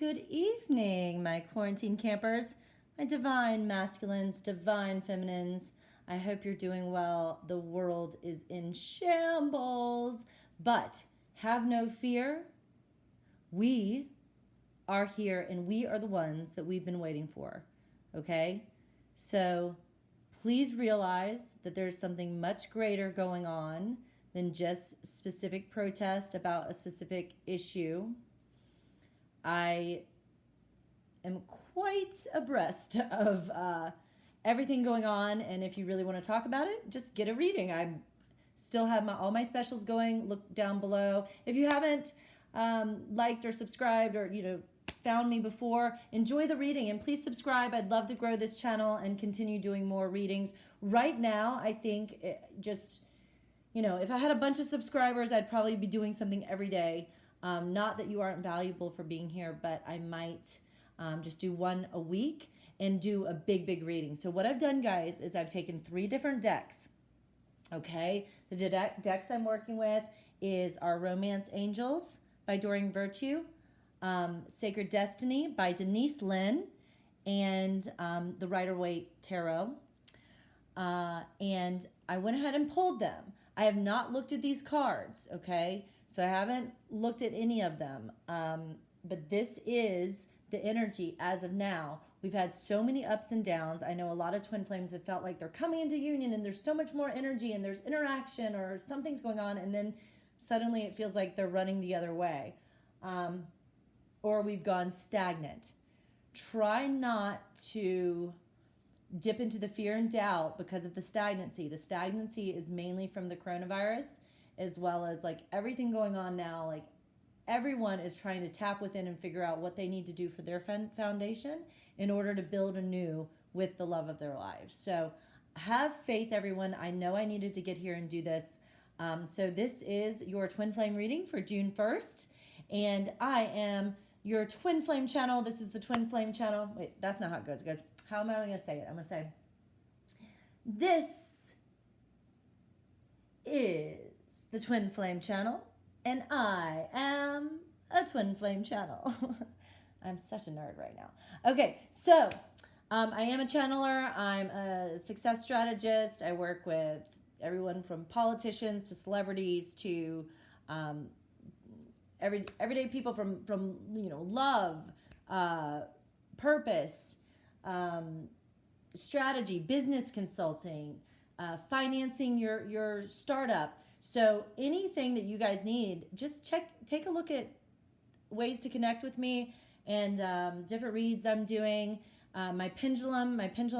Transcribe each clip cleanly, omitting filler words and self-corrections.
Good evening, my quarantine campers, my divine masculines, divine feminines. I hope you're doing well. The world is in shambles, but have no fear. We are here and we are the ones that we've been waiting for, okay? So please realize that there's something much greater going on than just specific protest about a specific issue. I am quite abreast of everything going on, and if you really want to talk about it, just get a reading. I still have all my specials going. Look down below. If you haven't liked or subscribed or found me before, enjoy the reading and please subscribe. I'd love to grow this channel and continue doing more readings. Right now, I think if I had a bunch of subscribers, I'd probably be doing something every day. Not that you aren't valuable for being here, but I might just do one a week and do a big reading. So what I've done, guys, is I've taken 3 different decks. Okay, the decks I'm working with is our Romance Angels by Doreen Virtue, Sacred Destiny by Denise Lynn, and the Rider-Waite Tarot. And I went ahead and pulled them. I have not looked at these cards, okay? So I haven't looked at any of them. But this is the energy as of now. We've had so many ups and downs. I know a lot of twin flames have felt like they're coming into union and there's so much more energy and there's interaction or something's going on, and then suddenly it feels like they're running the other way. Or we've gone stagnant. Try not to dip into the fear and doubt because of the stagnancy. The stagnancy is mainly from the coronavirus, as well as like everything going on now. Like everyone is trying to tap within and figure out what they need to do for their foundation in order to build anew with the love of their lives. So have faith, everyone. I know I needed to get here and do this. So this is your twin flame reading for June 1st. And I am your twin flame channel. This is the twin flame channel. Wait, that's not how it goes, guys. How am I going to say it? I'm going to say, this is the twin flame channel, and I am a twin flame channel. I'm such a nerd right now. Okay, so I am a channeler. I'm a success strategist. I work with everyone from politicians to celebrities to everyday people from love, purpose, strategy, business consulting, financing your startup. So anything that you guys need, just take a look at ways to connect with me and different reads I'm doing. My pendulum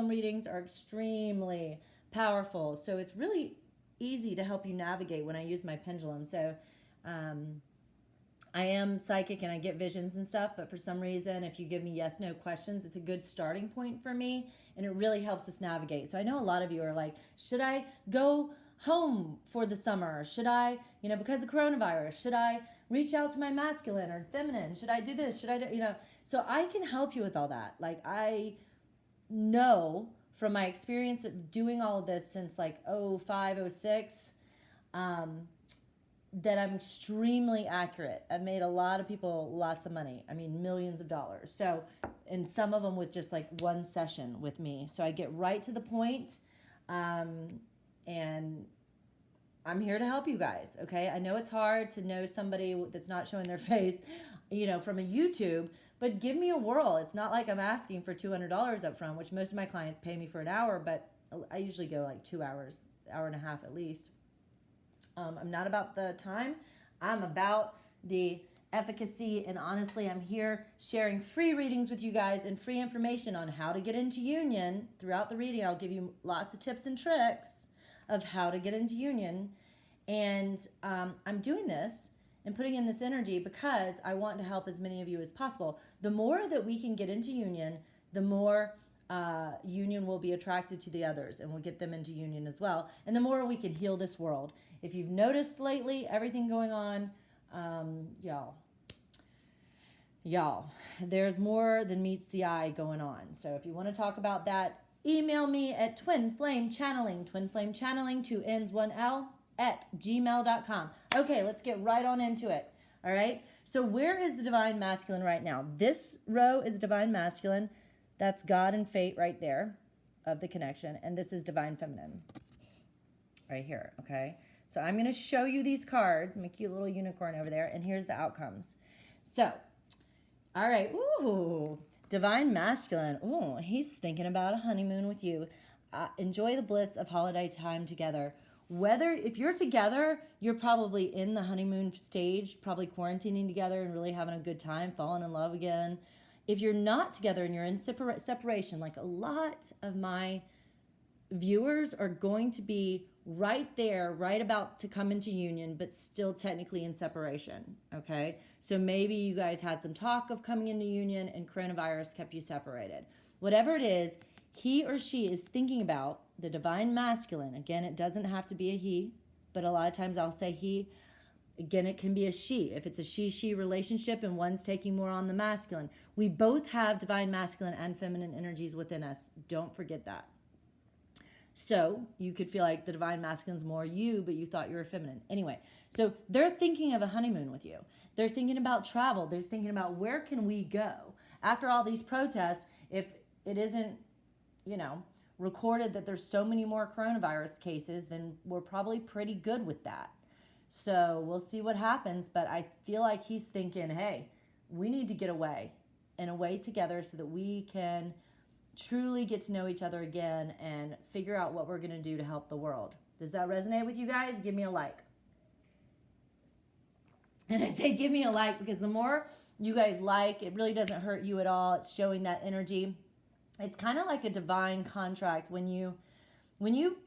readings are extremely powerful. So it's really easy to help you navigate when I use my pendulum. So I am psychic and I get visions and stuff, but for some reason, if you give me yes, no questions, it's a good starting point for me, and it really helps us navigate. So I know a lot of you are like, should I go home for the summer? Should I, because of coronavirus, should I reach out to my masculine or feminine? Should I do this? Should I do, so I can help you with all that. Like I know from my experience of doing all of this since like 05, 06, that I'm extremely accurate. I've made a lot of people lots of money. I mean, millions of dollars. So, and some of them with just like one session with me. So I get right to the point, and I'm here to help you guys, okay? I know it's hard to know somebody that's not showing their face, from a YouTube, but give me a whirl. It's not like I'm asking for $200 up front, which most of my clients pay me for an hour, but I usually go like 2 hours, hour and a half at least. I'm not about the time. I'm about the efficacy, and honestly, I'm here sharing free readings with you guys and free information on how to get into union. Throughout the reading, I'll give you lots of tips and tricks of how to get into union, and I'm doing this and putting in this energy because I want to help as many of you as possible. The more that we can get into union, the more union will be attracted to the others, and we'll get them into union as well. And the more we can heal this world. If you've noticed lately, everything going on, y'all, there's more than meets the eye going on. So if you want to talk about that, email me at twinflamechanneling, 2 N's, 1 L, @gmail.com. Okay, let's get right on into it. All right. So where is the divine masculine right now? This row is divine masculine. That's God and fate right there of the connection. And this is divine feminine right here, okay? So I'm going to show you these cards. I'm a cute little unicorn over there. And here's the outcomes. So, all right. Ooh, divine masculine. Ooh, he's thinking about a honeymoon with you. Enjoy the bliss of holiday time together. Whether, if you're together, you're probably in the honeymoon stage, probably quarantining together and really having a good time, falling in love again. If you're not together and you're in separation, like a lot of my viewers are going to be right there, right about to come into union, but still technically in separation, okay? So maybe you guys had some talk of coming into union and coronavirus kept you separated. Whatever it is, he or she is thinking about the divine masculine. Again, it doesn't have to be a he, but a lot of times I'll say he. Again, it can be a she. If it's a she-she relationship and one's taking more on the masculine. We both have divine masculine and feminine energies within us. Don't forget that. So you could feel like the divine masculine's more you, but you thought you were feminine. Anyway, so they're thinking of a honeymoon with you. They're thinking about travel. They're thinking about where can we go? After all these protests, if it isn't, recorded that there's so many more coronavirus cases, then we're probably pretty good with that. So we'll see what happens, but I feel like he's thinking, hey, we need to get away and away together so that we can truly get to know each other again and figure out what we're going to do to help the world. Does that resonate with you guys? Give me a like. And I say give me a like because the more you guys like, it really doesn't hurt you at all. It's showing that energy. It's kind of like a divine contract when you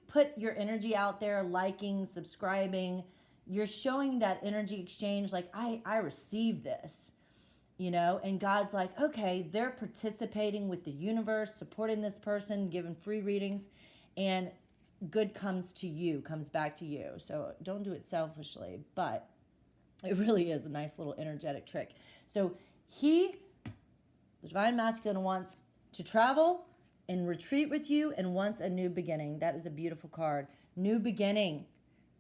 put your energy out there, liking, subscribing, you're showing that energy exchange like I receive this. And God's like, okay, they're participating with the universe, supporting this person, giving free readings, and good comes to you, comes back to you. So don't do it selfishly, but it really is a nice little energetic trick. So the divine masculine, wants to travel and retreat with you and wants a new beginning. That is a beautiful card. New beginning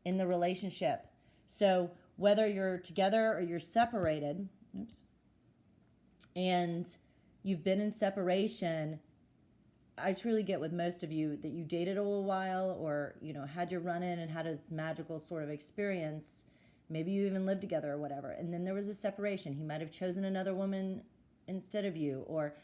in the relationship. So whether you're together or you're separated, and you've been in separation, I truly get with most of you that you dated a little while or, had your run-in and had this magical sort of experience. Maybe you even lived together or whatever. And then there was a separation. He might have chosen another woman instead of you or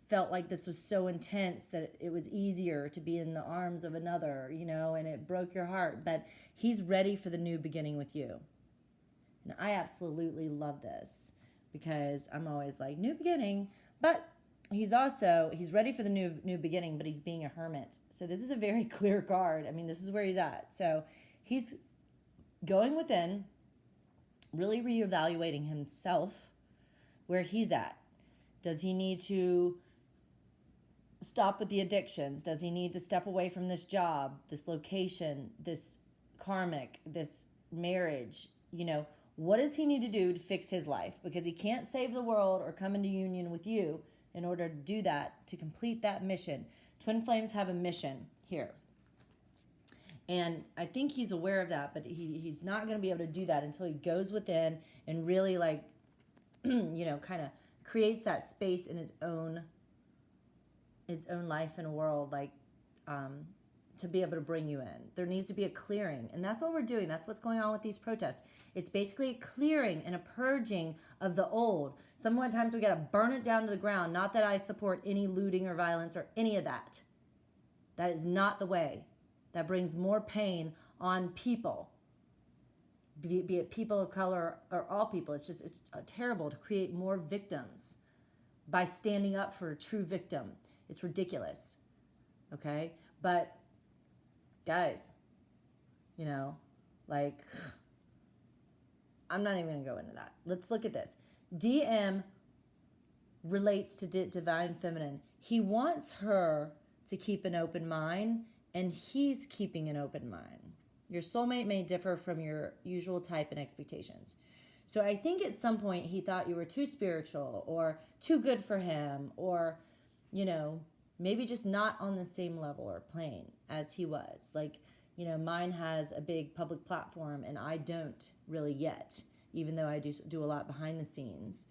felt like this was so intense that it was easier to be in the arms of another, and it broke your heart. But he's ready for the new beginning with you. And I absolutely love this. Because I'm always like, new beginning. But he's ready for the new beginning, but he's being a hermit. So this is a very clear card. I mean, this is where he's at. So he's going within, really reevaluating himself, where he's at. Does he need to stop with the addictions? Does he need to step away from this job, this location, this karmic, this marriage, What does he need to do to fix his life? Because he can't save the world or come into union with you in order to do that, to complete that mission. Twin flames have a mission here. And I think he's aware of that, but he's not going to be able to do that until he goes within and really kind of creates that space in his own life and world, to be able to bring you in. There needs to be a clearing. And that's what we're doing. That's what's going on with these protests. It's basically a clearing and a purging of the old. Sometimes we got to burn it down to the ground. Not that I support any looting or violence or any of that. That is not the way. That brings more pain on people. Be it people of color or all people. It's terrible to create more victims by standing up for a true victim. It's ridiculous. Okay? But guys, I'm not even going to go into that. Let's look at this. DM relates to divine feminine. He wants her to keep an open mind, and he's keeping an open mind. Your soulmate may differ from your usual type and expectations. So I think at some point he thought you were too spiritual or too good for him or, maybe just not on the same level or plane as he was. Mine has a big public platform and I don't really yet. even though I do a lot behind the scenes,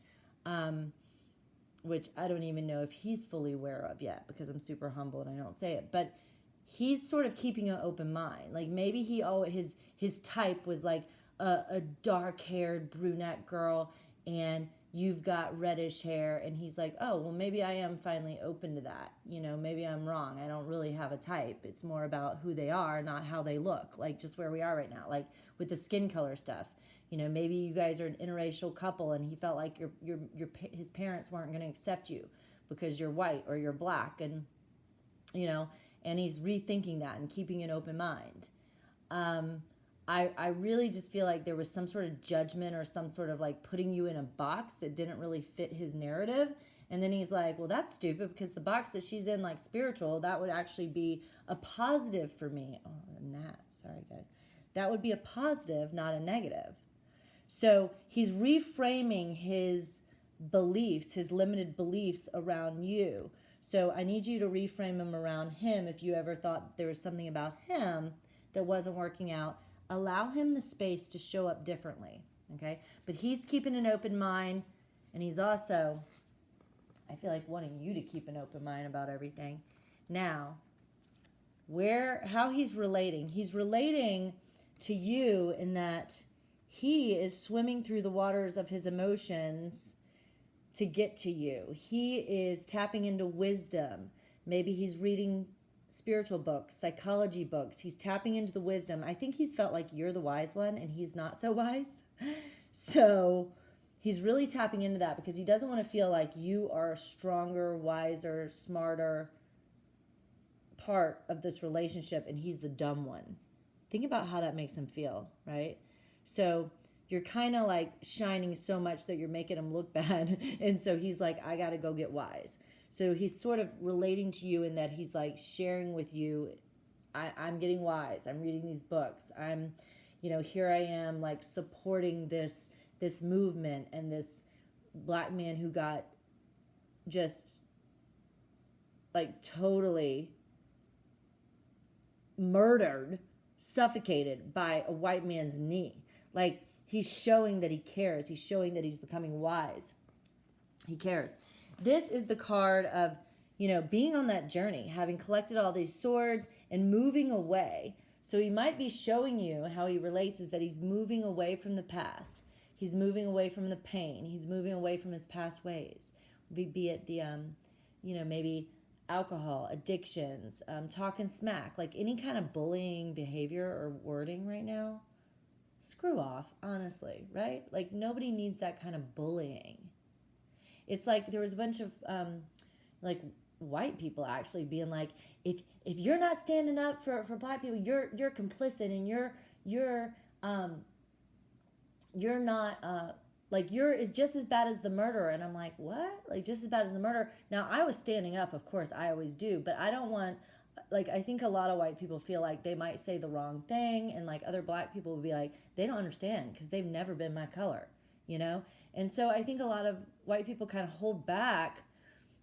which I don't even know if he's fully aware of yet because I'm super humble and I don't say it. But he's sort of keeping an open mind. Like maybe his type was like a dark-haired brunette girl, and you've got reddish hair, and he's like, oh, well, maybe I am finally open to that. Maybe I'm wrong. I don't really have a type. It's more about who they are, not how they look. Like just where we are right now, like with the skin color stuff. Maybe you guys are an interracial couple, and he felt like his parents weren't going to accept you because you're white or you're black, and and he's rethinking that and keeping an open mind. I really just feel like there was some sort of judgment or some sort of like putting you in a box that didn't really fit his narrative. And then he's like, well, that's stupid because the box that she's in, like spiritual, that would actually be a positive for me. Oh, a gnat. Sorry, guys. That would be a positive, not a negative. So he's reframing his beliefs, his limited beliefs around you. So I need you to reframe them around him. If you ever thought there was something about him that wasn't working out, allow him the space to show up differently, okay? But he's keeping an open mind, and he's also, I feel like, wanting you to keep an open mind about everything. Now, how he's relating to you in that he is swimming through the waters of his emotions to get to you. He is tapping into wisdom. Maybe he's reading spiritual books, psychology books. He's tapping into the wisdom. I think he's felt like you're the wise one and he's not so wise. So he's really tapping into that because he doesn't want to feel like you are a stronger, wiser, smarter part of this relationship and he's the dumb one. Think about how that makes him feel, right? So you're kind of like shining so much that you're making him look bad. And so he's like, I got to go get wise. So he's sort of relating to you in that he's like sharing with you, I'm getting wise. I'm reading these books. I'm, here I am like supporting this movement and this black man who got just like totally murdered, suffocated by a white man's knee. Like he's showing that he cares. He's showing that he's becoming wise. He cares. This is the card of, being on that journey, having collected all these swords and moving away. So he might be showing you how he relates is that he's moving away from the past. He's moving away from the pain. He's moving away from his past ways. Be it the, maybe alcohol, addictions, talking smack, like any kind of bullying behavior or wording right now. Screw off, honestly, right? Like nobody needs that kind of bullying. It's like there was a bunch of like white people actually being like, if you're not standing up for black people, you're complicit and you're not like you're just as bad as the murderer. And I'm like, what? Like just as bad as the murderer? Now I was standing up, of course, I always do, but I don't want. Like, I think a lot of white people feel like they might say the wrong thing, and like other black people would be like, they don't understand because they've never been my color, And so I think a lot of white people kind of hold back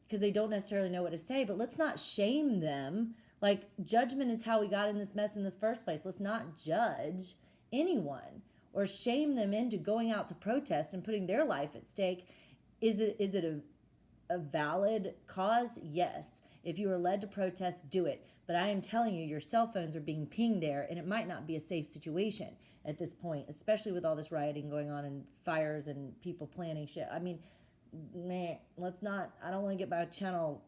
because they don't necessarily know what to say, but let's not shame them. Like, judgment is how we got in this mess in this first place. Let's not judge anyone or shame them into going out to protest and putting their life at stake. Is it a valid cause? Yes. If you are led to protest, do it. But I am telling you, your cell phones are being pinged there, and it might not be a safe situation at this point, especially with all this rioting going on and fires and people planning shit. I mean, man, let's not, I don't want to get my channel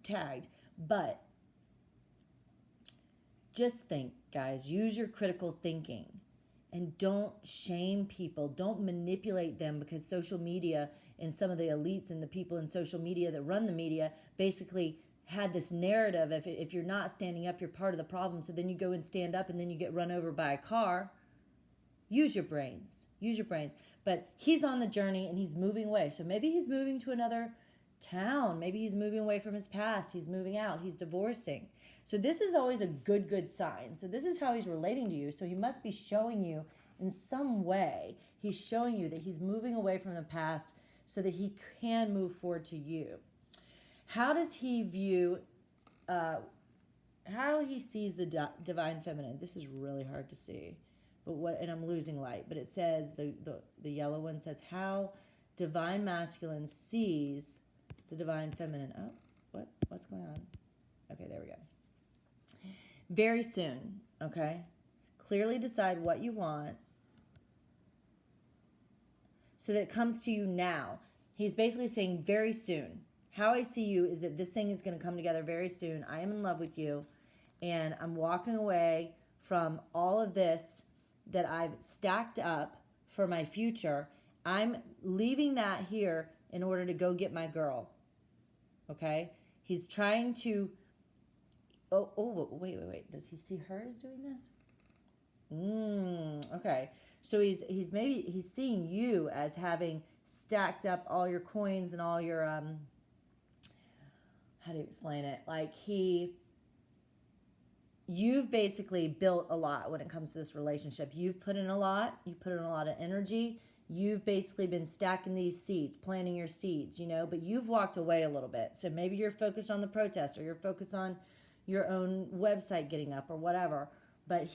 tagged, but just think, guys, use your critical thinking and don't shame people. Don't manipulate them because social media and some of the elites and the people in social media that run the media basically had this narrative if you're not standing up, you're part of the problem. So then you go and stand up and then you get run over by a car. Use your brains. Use your brains. But he's on the journey and he's moving away. So maybe he's moving to another town. Maybe he's moving away from his past. He's moving out. He's divorcing. So this is always a good sign. So this is how he's relating to you. So he must be showing you in some way. He's showing you that he's moving away from the past so that he can move forward to you. How does he view, how he sees the divine feminine? This is really hard to see. but what, and I'm losing light, but it says, the yellow one says, how divine masculine sees the divine feminine. Oh, what's going on? Okay, there we go. Very soon, okay? Clearly decide what you want so that it comes to you now. He's basically saying very soon. How I see you is that this thing is going to come together very soon. I am in love with you, and I'm walking away from all of this that I've stacked up for my future. I'm leaving that here in order to go get my girl. Okay? He's trying to... Oh, wait. Does he see her as doing this? Okay. So he's seeing you as having stacked up all your coins and all your how do you explain it? Like you've basically built a lot when it comes to this relationship. You've put in a lot. You put in a lot of energy. You've basically been stacking these seeds, planting your seeds, but you've walked away a little bit. So maybe you're focused on the protest, or you're focused on your own website getting up or whatever. But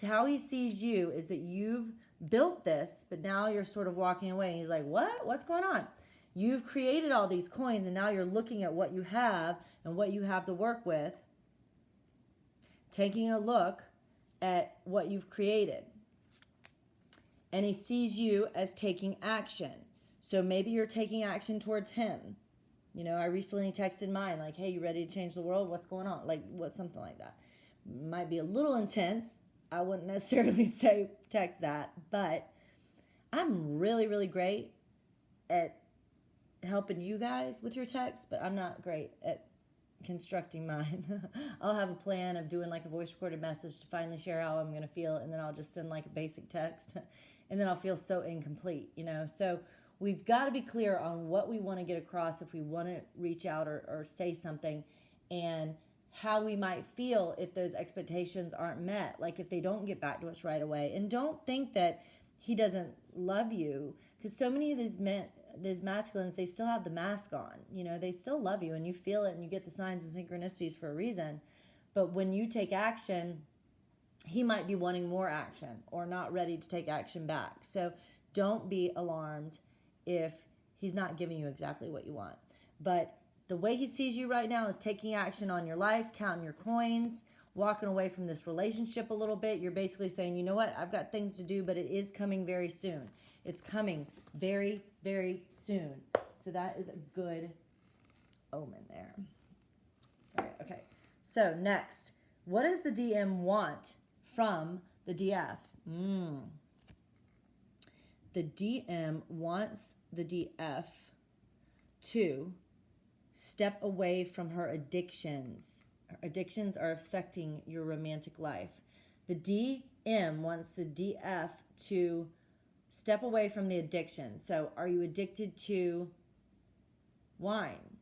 how he sees you is that you've built this, but now you're sort of walking away. And he's like, what? What's going on? You've created all these coins, and now you're looking at what you have and what you have to work with, taking a look at what you've created. And he sees you as taking action. So maybe you're taking action towards him. I recently texted mine, like, hey, you ready to change the world? What's going on? Like, something like that. Might be a little intense. I wouldn't necessarily text that, but I'm really, really great at helping you guys with your text, but I'm not great at constructing mine. I'll have a plan of doing like a voice recorded message to finally share how I'm going to feel, and then I'll just send like a basic text, and then I'll feel so incomplete, So we've got to be clear on what we want to get across if we want to reach out or say something, and how we might feel if those expectations aren't met, like if they don't get back to us right away. And don't think that he doesn't love you, because so many of these masculines, they still have the mask on. They still love you, and you feel it, and you get the signs and synchronicities for a reason. But when you take action, he might be wanting more action or not ready to take action back. So don't be alarmed if he's not giving you exactly what you want. But the way he sees you right now is taking action on your life, counting your coins, walking away from this relationship a little bit. You're basically saying, you know what, I've got things to do, but it is coming very soon. It's coming very, very soon. So that is a good omen there. Sorry, okay. So next, what does the DM want from the DF? The DM wants the DF to step away from her addictions. Her addictions are affecting your romantic life. The DM wants the DF to step away from the addiction. So are you addicted to wine?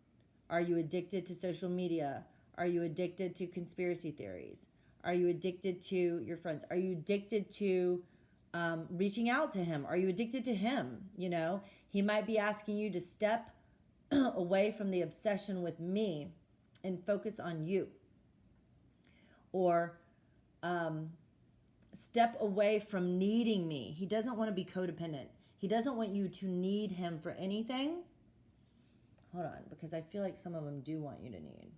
Are you addicted to social media? Are you addicted to conspiracy theories? Are you addicted to your friends? Are you addicted to reaching out to him? Are you addicted to him? He might be asking you to step away from the obsession with me and focus on you. Or step away from needing me. He doesn't want to be codependent. He doesn't want you to need him for anything. Hold on, because I feel like some of them do want you to need.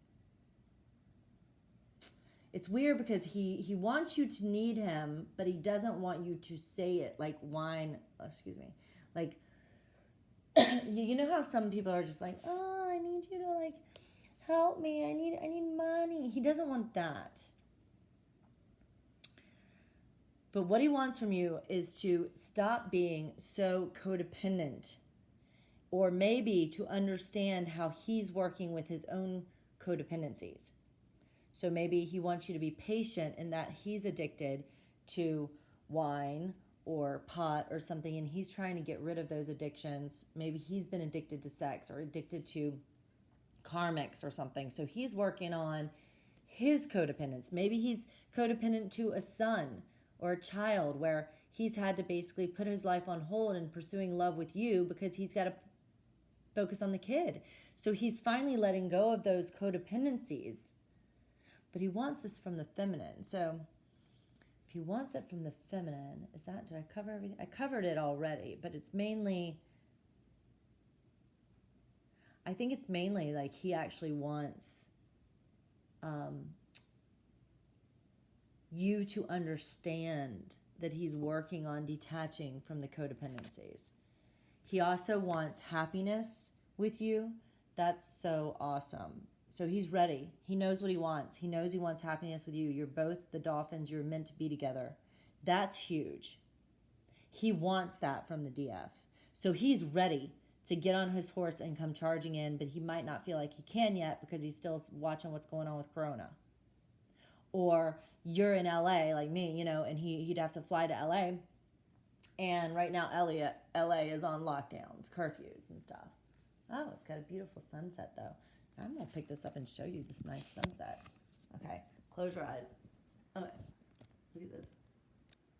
It's weird because he wants you to need him, but he doesn't want you to say it like whine. Like, you know how some people are just like, oh, I need you to like help me. I need money. He doesn't want that. But what he wants from you is to stop being so codependent, or maybe to understand how he's working with his own codependencies. So maybe he wants you to be patient in that he's addicted to wine or pot or something, and he's trying to get rid of those addictions. Maybe he's been addicted to sex or addicted to karmics or something. So he's working on his codependence. Maybe he's codependent to a son or a child, where he's had to basically put his life on hold and pursuing love with you because he's got to focus on the kid. So he's finally letting go of those codependencies. But he wants this from the feminine. So if he wants it from the feminine, is that, did I cover everything? I covered it already, but it's mainly, I think it's mainly like he actually wants you to understand that he's working on detaching from the codependencies. He also wants happiness with you. That's so awesome. So he's ready. He knows what he wants. He knows he wants happiness with you. You're both the dolphins. You're meant to be together. That's huge. He wants that from the DF. So he's ready to get on his horse and come charging in, but he might not feel like he can yet because he's still watching what's going on with Corona. Or you're in LA like me, you know, and he'd have to fly to LA. And right now LA is on lockdowns, curfews and stuff. Oh, it's got a beautiful sunset though. I'm going to pick this up and show you this nice sunset. Okay, close your eyes. Okay, look at this.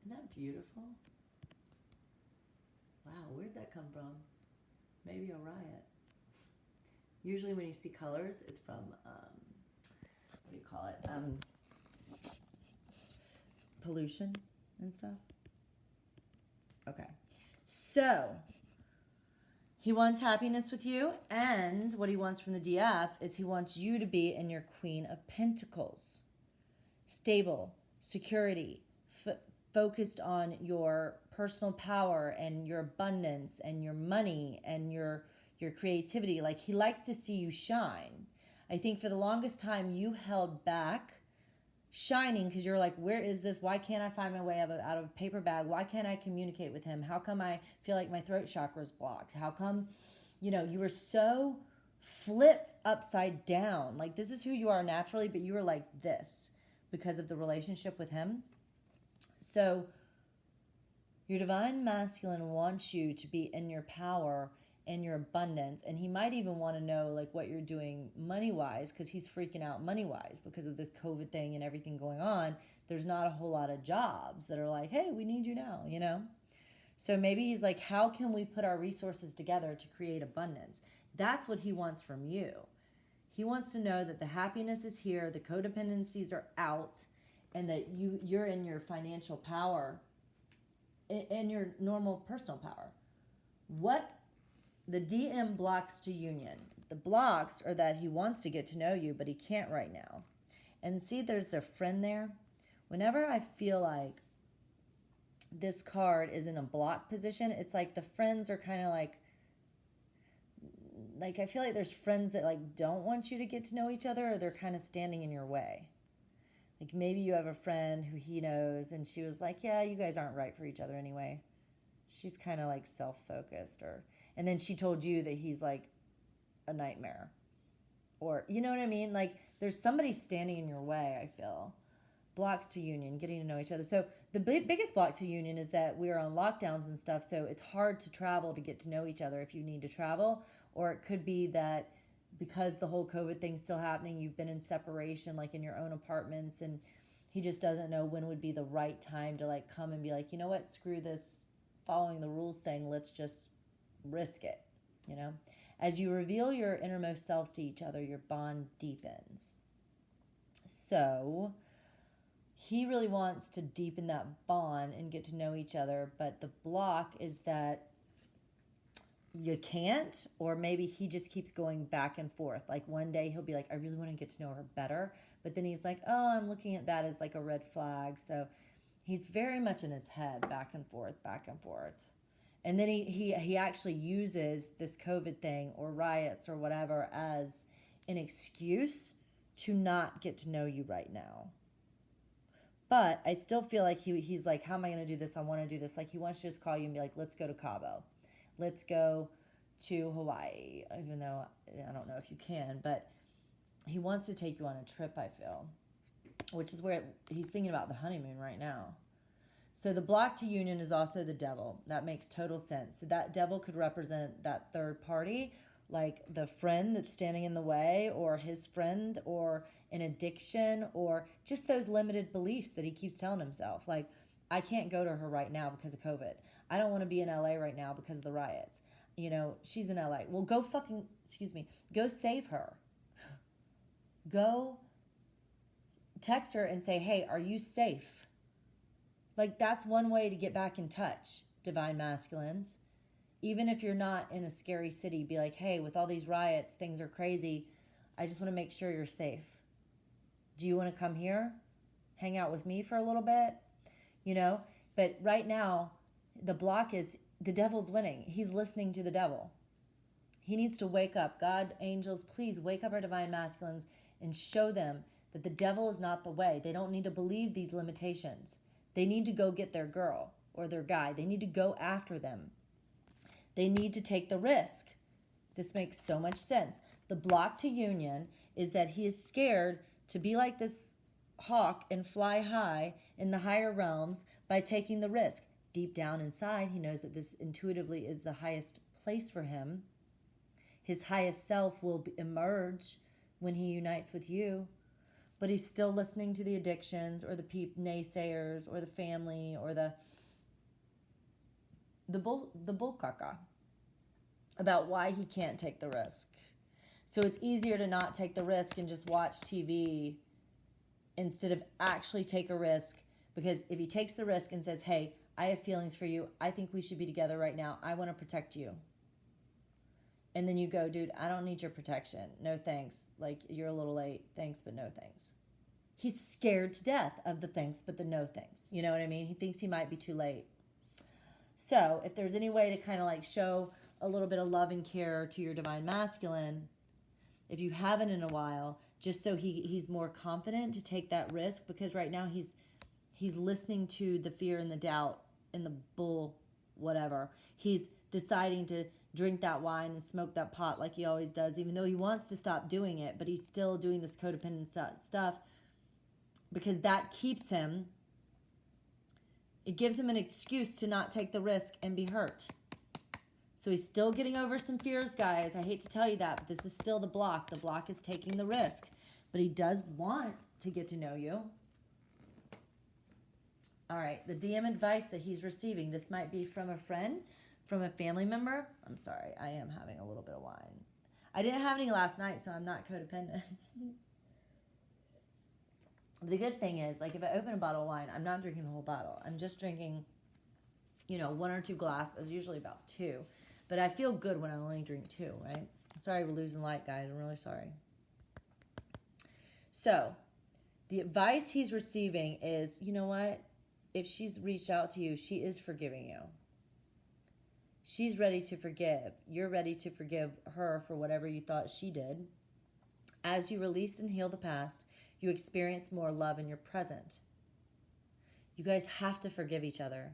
Isn't that beautiful? Wow, where'd that come from? Maybe a riot. Usually when you see colors, it's from, what do you call it? Pollution and stuff. Okay, so he wants happiness with you, and what he wants from the DF is he wants you to be in your Queen of Pentacles. Stable, security, focused on your personal power and your abundance and your money and your creativity. Like, he likes to see you shine. I think for the longest time you held back shining because you're like, where is this? Why can't I find my way out of a paper bag? Why can't I communicate with him? How come I feel like my throat chakra is blocked? How come, you know, you were so flipped upside down? Like, this is who you are naturally, but you were like this because of the relationship with him. So your divine masculine wants you to be in your power and your abundance, and he might even want to know like what you're doing money-wise, because he's freaking out money-wise because of this COVID thing and everything going on. There's not a whole lot of jobs that are like, hey, we need you now, you know? So maybe he's like, how can we put our resources together to create abundance? That's what he wants from you. He wants to know that the happiness is here, the codependencies are out, and that you're in your financial power and your normal personal power. What the DM blocks to union. The blocks are that he wants to get to know you, but he can't right now. And see, there's the friend there. Whenever I feel like this card is in a block position, it's like the friends are kind of like I feel like there's friends that like don't want you to get to know each other, or they're kind of standing in your way. Like maybe you have a friend who he knows and she was like, yeah, you guys aren't right for each other anyway. She's kind of like self-focused, and then she told you that he's like a nightmare. Or, you know what I mean? Like, there's somebody standing in your way, I feel. Blocks to union, getting to know each other. So the biggest block to union is that we are on lockdowns and stuff, so it's hard to travel to get to know each other if you need to travel. Or it could be that because the whole COVID thing's still happening, you've been in separation, like in your own apartments, and he just doesn't know when would be the right time to like come and be like, you know what, screw this following the rules thing, let's just risk it, you know? As you reveal your innermost selves to each other, your bond deepens. So he really wants to deepen that bond and get to know each other, but the block is that you can't, or maybe he just keeps going back and forth. Like one day he'll be like, I really want to get to know her better, but then he's like, oh, I'm looking at that as like a red flag. So he's very much in his head, back and forth, back and forth. And then he actually uses this COVID thing or riots or whatever as an excuse to not get to know you right now. But I still feel like he's like, how am I going to do this? I want to do this. Like, he wants to just call you and be like, let's go to Cabo. Let's go to Hawaii, even though I don't know if you can. But he wants to take you on a trip, I feel, which is where he's thinking about the honeymoon right now. So the block to union is also the devil. That makes total sense. So that devil could represent that third party, like the friend that's standing in the way, or his friend, or an addiction, or just those limited beliefs that he keeps telling himself. Like, I can't go to her right now because of COVID. I don't want to be in LA right now because of the riots. You know, she's in LA. Well, go save her. Go text her and say, hey, are you safe? Like, that's one way to get back in touch, divine masculines. Even if you're not in a scary city, be like, hey, with all these riots, things are crazy. I just want to make sure you're safe. Do you want to come here? Hang out with me for a little bit? You know? But right now, the block is the devil's winning. He's listening to the devil. He needs to wake up. God, angels, please wake up our divine masculines and show them that the devil is not the way. They don't need to believe these limitations. They need to go get their girl or their guy. They need to go after them. They need to take the risk. This makes so much sense. The block to union is that he is scared to be like this hawk and fly high in the higher realms by taking the risk. Deep down inside, he knows that this intuitively is the highest place for him. His highest self will emerge when he unites with you, but he's still listening to the addictions or the naysayers or the family or the bull caca about why he can't take the risk. So it's easier to not take the risk and just watch TV instead of actually take a risk, because if he takes the risk and says, hey, I have feelings for you, I think we should be together right now, I want to protect you. And then you go, dude, I don't need your protection. No thanks. Like, you're a little late. Thanks, but no thanks. He's scared to death of the thanks, but the no thanks. You know what I mean? He thinks he might be too late. So if there's any way to kind of like show a little bit of love and care to your divine masculine, if you haven't in a while, just so he's more confident to take that risk, because right now he's listening to the fear and the doubt and the bull whatever. He's deciding to drink that wine and smoke that pot like he always does, even though he wants to stop doing it, but he's still doing this codependent stuff because that keeps him, it gives him an excuse to not take the risk and be hurt. So he's still getting over some fears, guys. I hate to tell you that, but this is still the block. The block is taking the risk, but he does want to get to know you. All right, the DM advice that he's receiving, this might be from a friend, from a family member. I'm sorry, I am having a little bit of wine. I didn't have any last night, so I'm not codependent. The good thing is, like, if I open a bottle of wine, I'm not drinking the whole bottle. I'm just drinking, 1 or 2 glasses, usually about 2. But I feel good when I only drink 2, right? Sorry we're losing light, guys. I'm really sorry. So, the advice he's receiving is, you know what? If she's reached out to you, she is forgiving you. She's ready to forgive. You're ready to forgive her for whatever you thought she did. As you release and heal the past, you experience more love in your present. You guys have to forgive each other.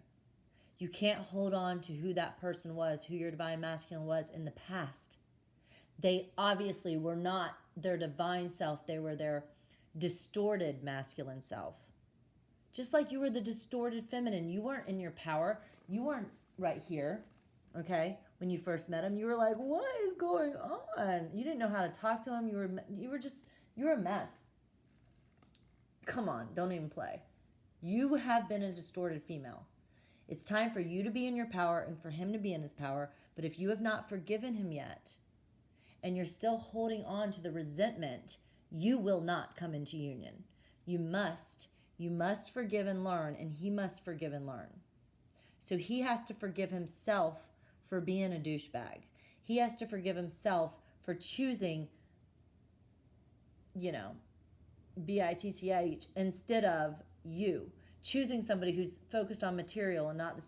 You can't hold on to who that person was, who your divine masculine was in the past. They obviously were not their divine self. They were their distorted masculine self. Just like you were the distorted feminine. You weren't in your power. You weren't right here, okay? When you first met him, you were like, what is going on? You didn't know how to talk to him. You were a mess. Come on, don't even play. You have been a distorted female. It's time for you to be in your power and for him to be in his power. But if you have not forgiven him yet, and you're still holding on to the resentment, you will not come into union. You must forgive and learn, and he must forgive and learn. So he has to forgive himself for being a douchebag. He has to forgive himself for choosing, bitch instead of you. Choosing somebody who's focused on material and not the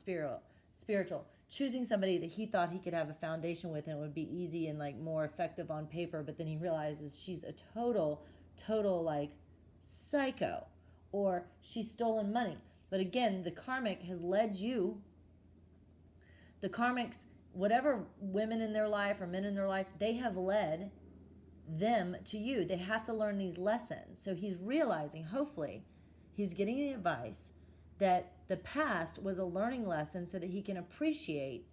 spiritual. Choosing somebody that he thought he could have a foundation with and it would be easy and like more effective on paper, but then he realizes she's a total like psycho, or she's stolen money. But again, the karmic has led you. The karmics, whatever women in their life or men in their life, they have led them to you. They have to learn these lessons. So he's realizing, hopefully, he's getting the advice that the past was a learning lesson so that he can appreciate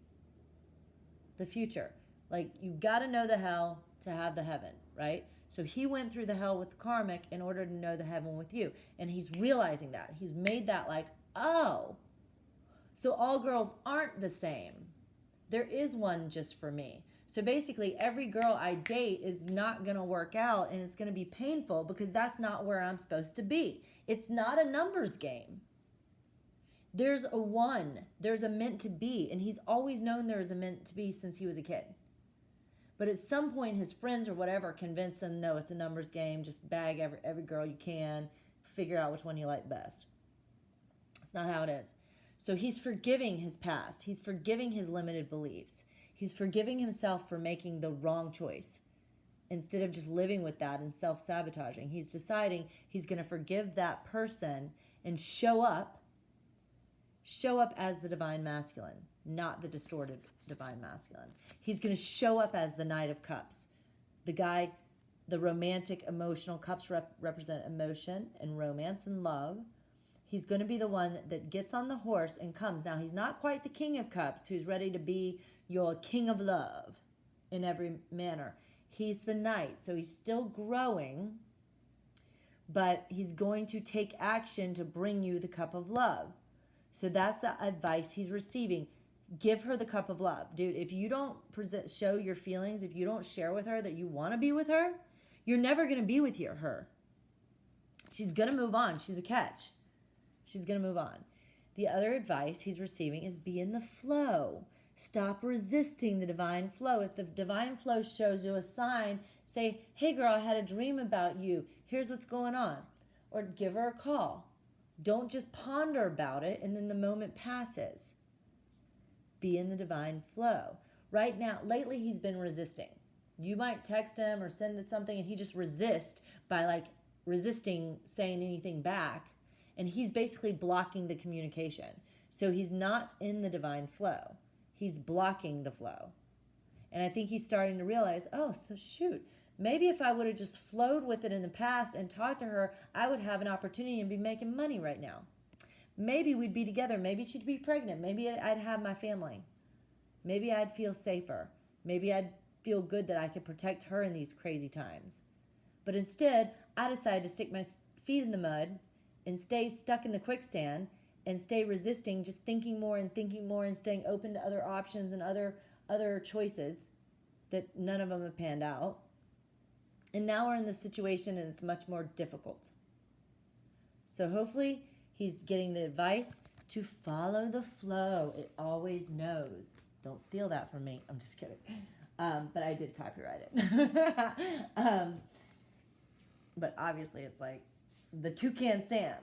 the future. Like, you got to know the hell to have the heaven, right? So he went through the hell with the karmic in order to know the heaven with you. And he's realizing that. He's made that like, oh, so all girls aren't the same. There is one just for me. So basically, every girl I date is not going to work out, and it's going to be painful because that's not where I'm supposed to be. It's not a numbers game. There's a one. There's a meant to be. And he's always known there is a meant to be since he was a kid. But at some point, his friends or whatever convince him, no, it's a numbers game. Just bag every girl you can. Figure out which one you like best. It's not how it is. So he's forgiving his past. He's forgiving his limited beliefs. He's forgiving himself for making the wrong choice. Instead of just living with that and self-sabotaging, he's deciding he's going to forgive that person and show up as the divine masculine, not the distorted divine masculine. He's going to show up as the Knight of Cups. The guy, the romantic, emotional cups represent emotion and romance and love. He's going to be the one that gets on the horse and comes. Now, he's not quite the King of Cups who's ready to be your king of love in every manner. He's the knight, so he's still growing, but he's going to take action to bring you the cup of love. So that's the advice he's receiving. Give her the cup of love. Dude, if you don't show your feelings, if you don't share with her that you want to be with her, you're never going to be with her. She's going to move on. She's a catch. She's going to move on. The other advice he's receiving is be in the flow. Stop resisting the divine flow. If the divine flow shows you a sign, say, hey girl, I had a dream about you. Here's what's going on. Or give her a call. Don't just ponder about it and then the moment passes. Be in the divine flow. Right now, lately he's been resisting. You might text him or send it something and he just resists by resisting saying anything back. And he's basically blocking the communication. So he's not in the divine flow. He's blocking the flow. And I think he's starting to realize, oh, so shoot, maybe if I would have just flowed with it in the past and talked to her, I would have an opportunity and be making money right now. Maybe we'd be together. Maybe she'd be pregnant. Maybe I'd have my family. Maybe I'd feel safer. Maybe I'd feel good that I could protect her in these crazy times. But instead, I decided to stick my feet in the mud and stay stuck in the quicksand and stay resisting, just thinking more and staying open to other options and other choices that none of them have panned out. And now we're in this situation and it's much more difficult. So hopefully he's getting the advice to follow the flow. It always knows. Don't steal that from me. I'm just kidding. But I did copyright it. But obviously it's like the Toucan Sam.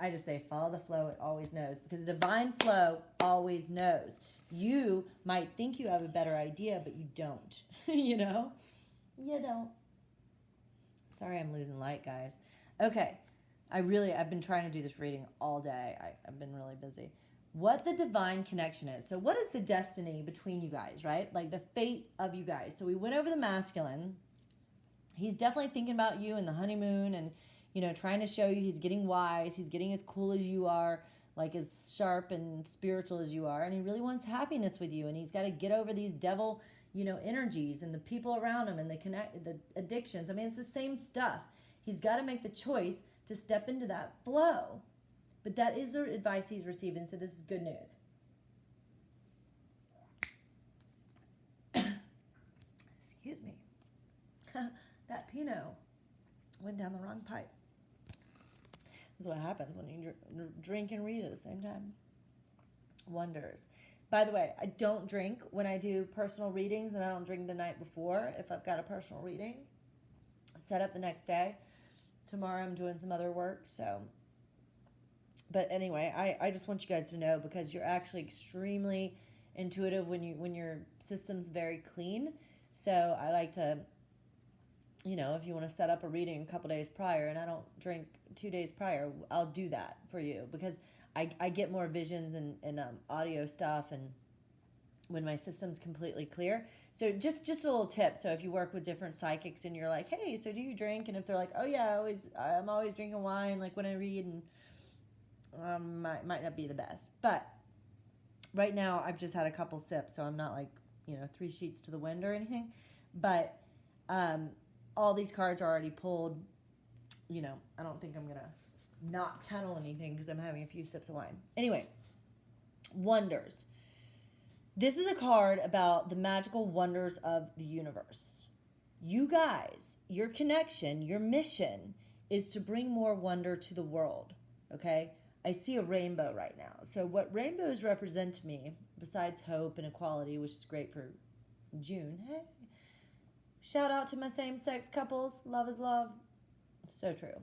I just say follow the flow. It always knows. Because the divine flow always knows. You might think you have a better idea, but you don't. You know? You don't. Sorry I'm losing light, guys. Okay. I've been trying to do this reading all day. I've been really busy. What the divine connection is. So what is the destiny between you guys, right? Like the fate of you guys. So we went over the masculine. He's definitely thinking about you in the honeymoon and, trying to show you he's getting wise. He's getting as cool as you are, like as sharp and spiritual as you are. And he really wants happiness with you. And he's got to get over these devil, energies and the people around him and the addictions. I mean, it's the same stuff. He's got to make the choice to step into that flow. But that is the advice he's receiving, so this is good news. Excuse me. That Pinot went down the wrong pipe. This is what happens when you drink and read at the same time. Wonders. By the way, I don't drink when I do personal readings, and I don't drink the night before if I've got a personal reading. Set up the next day. Tomorrow I'm doing some other work, so... But anyway, I just want you guys to know, because you're actually extremely intuitive when your system's very clean. So I like to, if you want to set up a reading a couple days prior, and I don't drink 2 days prior, I'll do that for you, because I get more visions and audio stuff, and when my system's completely clear. So just a little tip. So if you work with different psychics and you're like, hey, so do you drink? And if they're like, oh yeah, I'm always drinking wine, like when I read, and might not be the best. But right now I've just had a couple sips, so I'm not like 3 sheets to the wind or anything. But all these cards are already pulled. I don't think I'm gonna not tunnel anything because I'm having a few sips of wine. Anyway, wonders. This is a card about the magical wonders of the universe. You guys, your connection, your mission is to bring more wonder to the world. Okay? I see a rainbow right now. So what rainbows represent to me, besides hope and equality, which is great for June. Hey, shout out to my same-sex couples. Love is love. So true.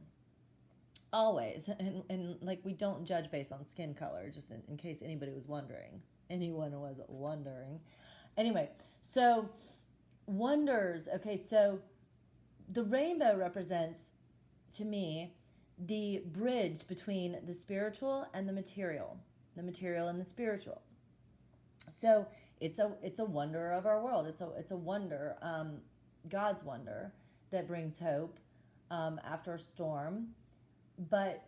Always. And like, we don't judge based on skin color, just in case anybody was wondering. Anyone was wondering. Anyway, so wonders. Okay, so the rainbow represents, to me, the bridge between the spiritual and the material and the spiritual. So it's a wonder of our world. It's a wonder, God's wonder that brings hope after a storm, but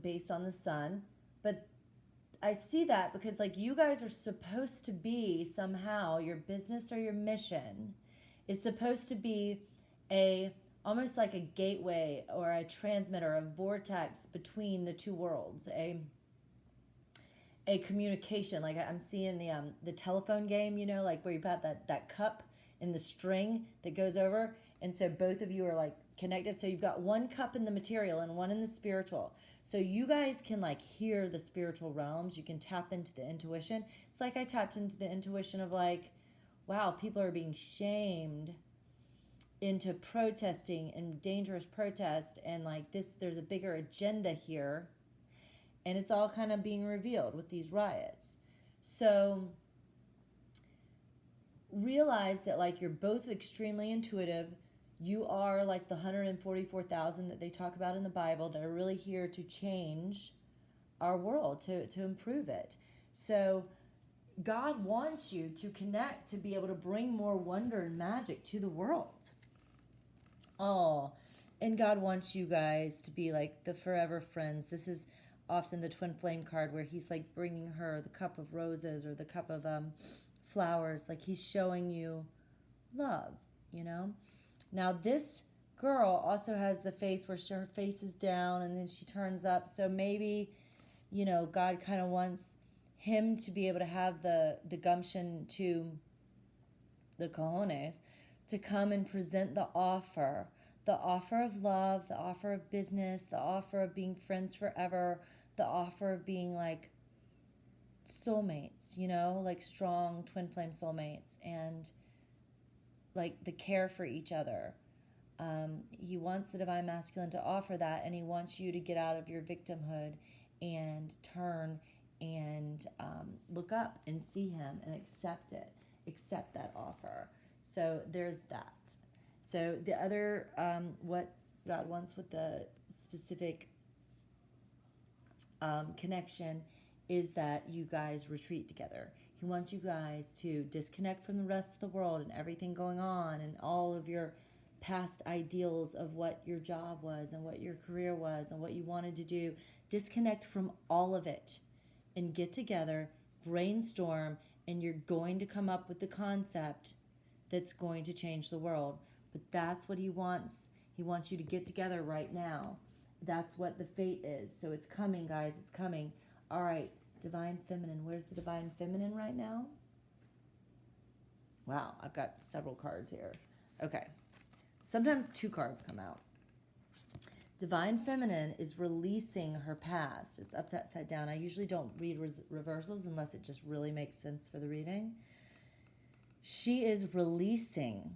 based on the sun. But I see that because, like, you guys are supposed to be somehow, your business or your mission is supposed to be almost like a gateway or a transmitter, a vortex between the two worlds, a communication. Like, I'm seeing the telephone game, like where you put that cup in the string that goes over, and so both of you are like connected. So you've got one cup in the material and one in the spiritual. So you guys can like hear the spiritual realms. You can tap into the intuition. It's like I tapped into the intuition of like, wow, people are being shamed into protesting and dangerous protest, and like this, there's a bigger agenda here, and it's all kind of being revealed with these riots. So realize that, like, you're both extremely intuitive. You are like the 144,000 that they talk about in the Bible that are really here to change our world, to improve it. So God wants you to connect, to be able to bring more wonder and magic to the world. Oh, and God wants you guys to be like the forever friends. This is often the twin flame card where he's like bringing her the cup of roses or the cup of flowers. Like, he's showing you love, Now, this girl also has the face where her face is down and then she turns up. So maybe, God kind of wants him to be able to have the gumption, to the cojones, to come and present the offer of love, the offer of business, the offer of being friends forever, the offer of being like soulmates, like strong twin flame soulmates, and like the care for each other. He wants the divine masculine to offer that, and he wants you to get out of your victimhood and turn and look up and see him and accept that offer. So there's that. So the other, what God wants with the specific connection is that you guys retreat together. He wants you guys to disconnect from the rest of the world and everything going on and all of your past ideals of what your job was and what your career was and what you wanted to do. Disconnect from all of it and get together, brainstorm, and you're going to come up with the concept that's going to change the world. But that's what he wants. He wants you to get together right now. That's what the fate is. So it's coming, guys. It's coming. All right, divine feminine. Where's the divine feminine right now? Wow, I've got several cards here. Okay. Sometimes two cards come out. Divine feminine is releasing her past. It's upside down. I usually don't read reversals unless it just really makes sense for the reading. She is releasing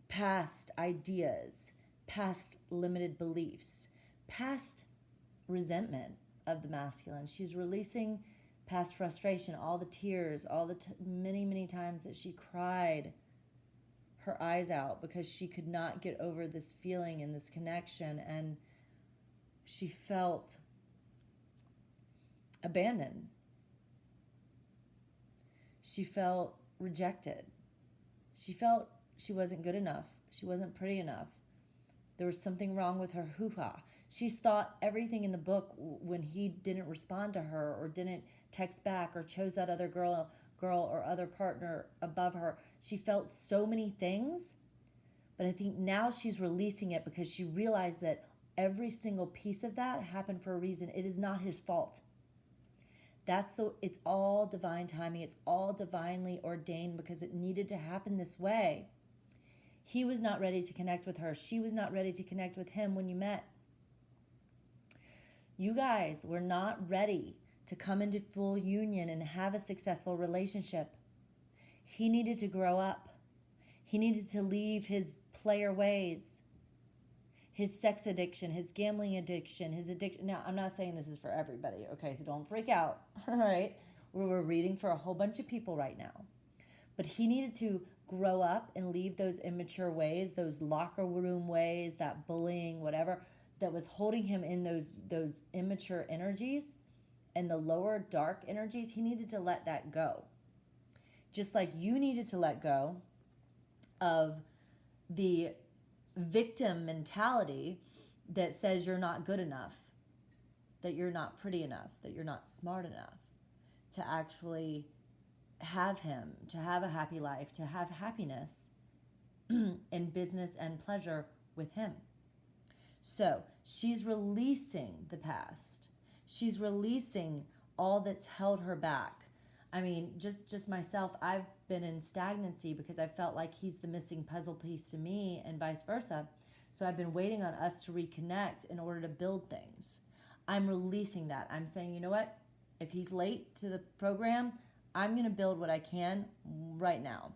past ideas, past limited beliefs, past resentment of the masculine. She's releasing past frustration, all the tears, all the many, many times that she cried her eyes out because she could not get over this feeling and this connection, and she felt abandoned. She felt rejected. She felt she wasn't good enough. She wasn't pretty enough. There was something wrong with her hoo-ha. She's thought everything in the book when he didn't respond to her or didn't text back or chose that other girl or other partner above her. She felt so many things, but I think now she's releasing it because she realized that every single piece of that happened for a reason. It is not his fault. It's all divine timing. It's all divinely ordained because it needed to happen this way. He was not ready to connect with her. She was not ready to connect with him when you met. You guys were not ready to come into full union and have a successful relationship. He needed to grow up. He needed to leave his player ways, his sex addiction, his gambling addiction, his addiction. Now, I'm not saying this is for everybody, okay? So don't freak out, all right? We're reading for a whole bunch of people right now. But he needed to grow up and leave those immature ways, those locker room ways, that bullying, whatever, that was holding him in those immature energies and the lower dark energies. He needed to let that go. Just like you needed to let go of the victim mentality that says you're not good enough, that you're not pretty enough, that you're not smart enough to actually have him, to have a happy life, to have happiness in business and pleasure with him. So she's releasing the past. She's releasing all that's held her back. I mean, just myself, I've been in stagnancy because I felt like he's the missing puzzle piece to me and vice versa. So I've been waiting on us to reconnect in order to build things. I'm releasing that. I'm saying, you know what? If he's late to the program, I'm going to build what I can right now.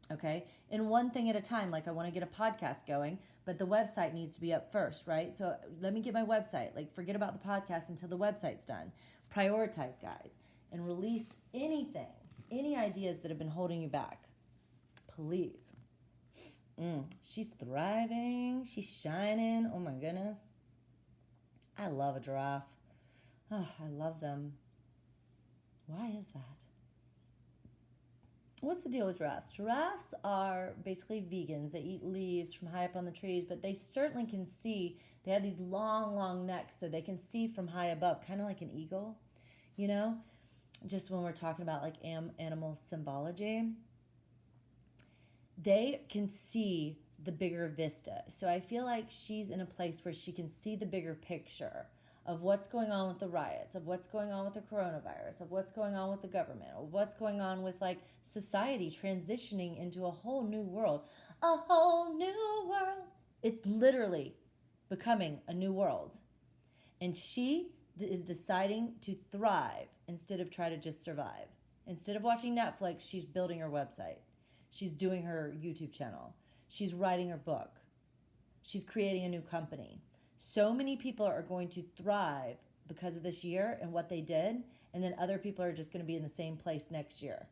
Okay? And one thing at a time. Like I want to get a podcast going, but the website needs to be up first, right? So let me get my website. Like forget about the podcast until the website's done. Prioritize, guys. And release anything, any ideas that have been holding you back. Please. She's thriving. She's shining. Oh my goodness. I love a giraffe. Oh, I love them. Why is that? What's the deal with giraffes? Giraffes are basically vegans. They eat leaves from high up on the trees, but they certainly can see. They have these long, long necks, so they can see from high above, kind of like an eagle, you know? Just when we're talking about like animal symbology, they can see the bigger vista. So I feel like she's in a place where she can see the bigger picture of what's going on with the riots, of what's going on with the coronavirus, of what's going on with the government, of what's going on with like society transitioning into a whole new world. A whole new world. It's literally becoming a new world. And she is deciding to thrive instead of try to just survive. Instead of watching Netflix, she's building her website. She's doing her YouTube channel. She's writing her book. She's creating a new company. So many people are going to thrive because of this year and what they did, and then other people are just going to be in the same place next year.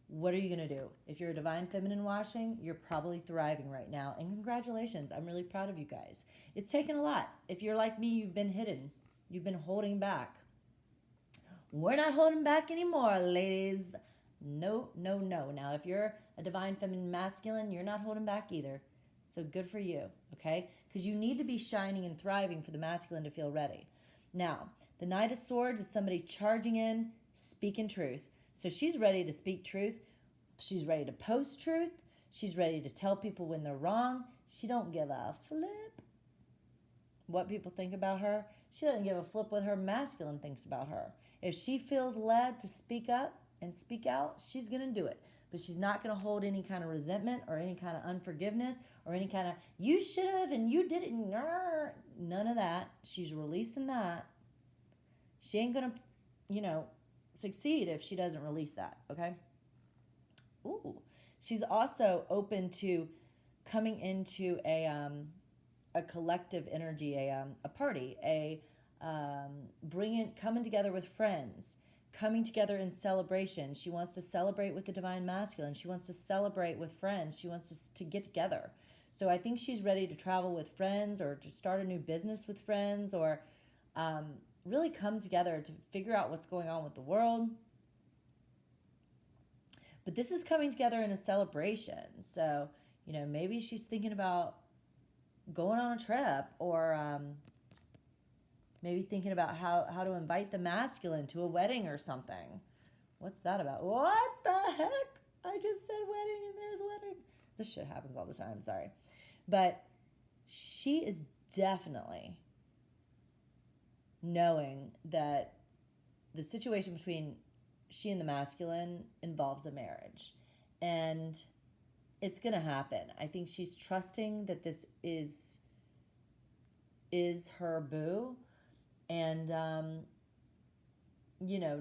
What are you going to do? If you're a divine feminine watching, you're probably thriving right now, and congratulations. I'm really proud of you guys. It's taken a lot. If you're like me, you've been hidden. You've been holding back. We're not holding back anymore, ladies. No, no, no. Now, if you're a divine feminine masculine, you're not holding back either. So good for you, okay? Because you need to be shining and thriving for the masculine to feel ready. Now, the Knight of Swords is somebody charging in, speaking truth. So she's ready to speak truth. She's ready to post truth. She's ready to tell people when they're wrong. She don't give a flip what people think about her. She doesn't give a flip what her masculine thinks about her. If she feels led to speak up and speak out, she's going to do it. But she's not going to hold any kind of resentment or any kind of unforgiveness or any kind of, you should have and you did it. None of that. She's releasing that. She ain't going to, succeed if she doesn't release that, okay? Ooh. She's also open to coming into a collective energy, a party, coming together with friends, coming together in celebration. She wants to celebrate with the divine masculine. She wants to celebrate with friends. She wants to get together. So I think she's ready to travel with friends or to start a new business with friends or really come together to figure out what's going on with the world. But this is coming together in a celebration. So, maybe she's thinking about going on a trip or maybe thinking about how to invite the masculine to a wedding or something. What's that about? What the heck? I just said wedding and there's a wedding. This shit happens all the time, sorry. But she is definitely knowing that the situation between she and the masculine involves a marriage. And it's going to happen. I think she's trusting that this is her boo. and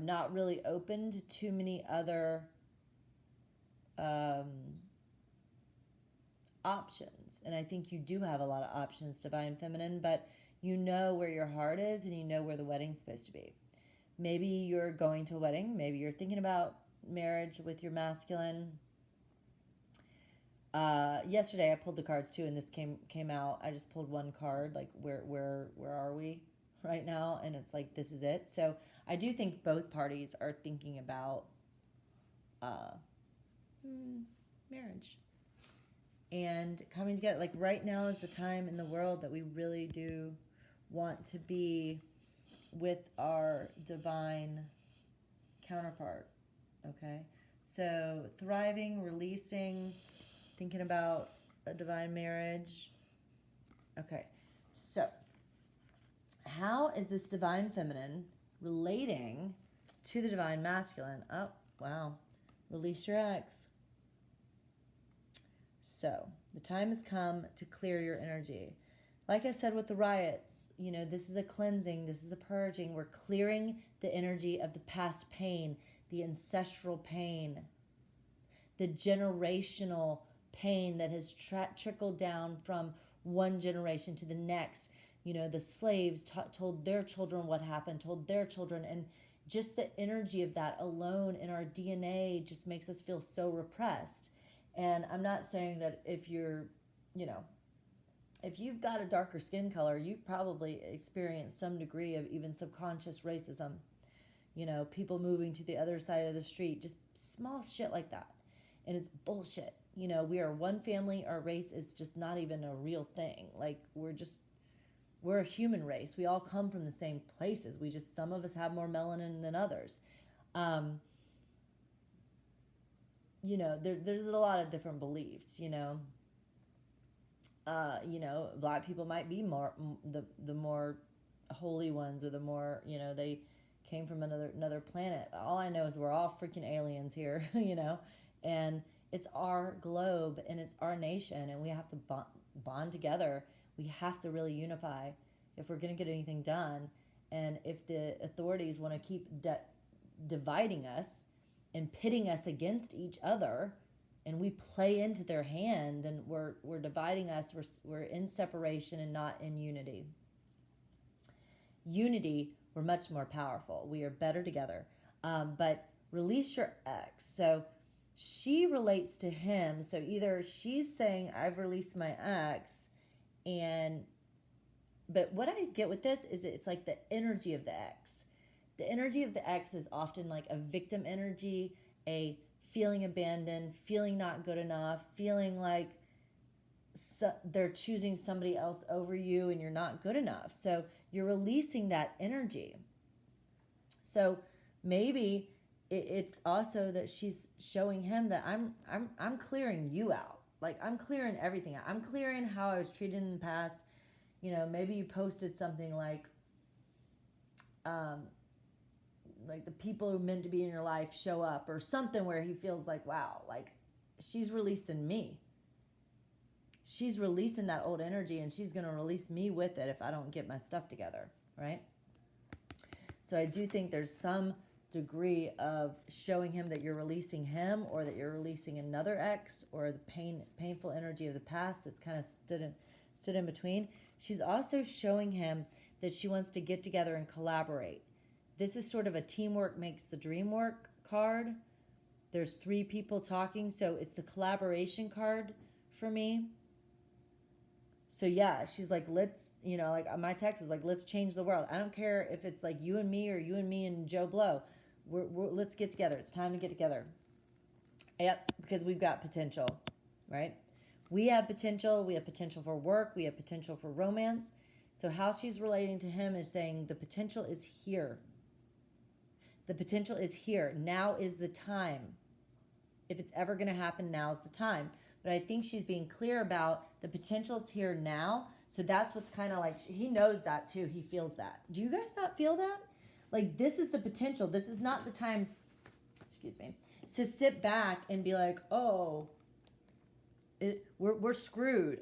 not really open to too many other options. And I think you do have a lot of options, Divine Feminine, but you know where your heart is and you know where the wedding's supposed to be. Maybe you're going to a wedding. Maybe you're thinking about marriage with your masculine. Yesterday I pulled the cards too, and this came out. I just pulled one card, like where are we right now? And it's like, this is it. So I do think both parties are thinking about marriage and coming together. Like right now is the time in the world that we really do want to be with our divine counterpart. Okay, so thriving, releasing, thinking about a divine marriage. Okay, so how is this divine feminine relating to the divine masculine? Oh, wow. Release your ex. So the time has come to clear your energy. Like I said with the riots, this is a cleansing, this is a purging. We're clearing the energy of the past pain, the ancestral pain, the generational pain that has trickled down from one generation to the next. The slaves told their children what happened, told their children, and just the energy of that alone in our DNA just makes us feel so repressed. And I'm not saying that if you're, if you've got a darker skin color, you've probably experienced some degree of even subconscious racism. People moving to the other side of the street, just small shit like that. And it's bullshit. We are one family. Our race is just not even a real thing. Like, we're a human race. We all come from the same places. Some of us have more melanin than others. There's a lot of different beliefs, Black people might be more the more holy ones, or the more, they came from another planet. All I know is we're all freaking aliens here, and it's our globe and it's our nation, and we have to bond together. We have to really unify if we're going to get anything done. And if the authorities want to keep dividing us and pitting us against each other, and we play into their hand, then we're dividing us. We're in separation and not in unity. Unity, we're much more powerful. We are better together. But release your ex. So she relates to him. So either she's saying, I've released my ex, but what I get with this is it's like the energy of the ex. The energy of the ex is often like a victim energy, a feeling abandoned, feeling not good enough, feeling like they're choosing somebody else over you and you're not good enough. So you're releasing that energy. So maybe it's also that she's showing him that I'm clearing you out. Like, I'm clearing everything out. I'm clearing how I was treated in the past. Maybe you posted something like the people who meant to be in your life show up, or something where he feels like, wow, like she's releasing me. She's releasing that old energy, and she's going to release me with it if I don't get my stuff together, right? So I do think there's some degree of showing him that you're releasing him, or that you're releasing another ex, or the painful energy of the past that's kind of stood in between. She's also showing him that she wants to get together and collaborate. This is sort of a teamwork makes the dream work card. There's 3 people talking, so it's the collaboration card for me. So yeah, she's like, let's, like my text is like, let's change the world. I don't care if it's like you and me, or you and me and Joe Blow. Let's get together. It's time to get together. Yep, because we've got potential, right? We have potential. We have potential for work. We have potential for romance. So how she's relating to him is saying the potential is here. The potential is here. Now is the time. If it's ever going to happen, now's the time. But I think she's being clear about the potential is here now. So that's what's kind of like, he knows that too. He feels that. Do you guys not feel that? Like, this is the potential. This is not the time, to sit back and be like, oh, we're screwed.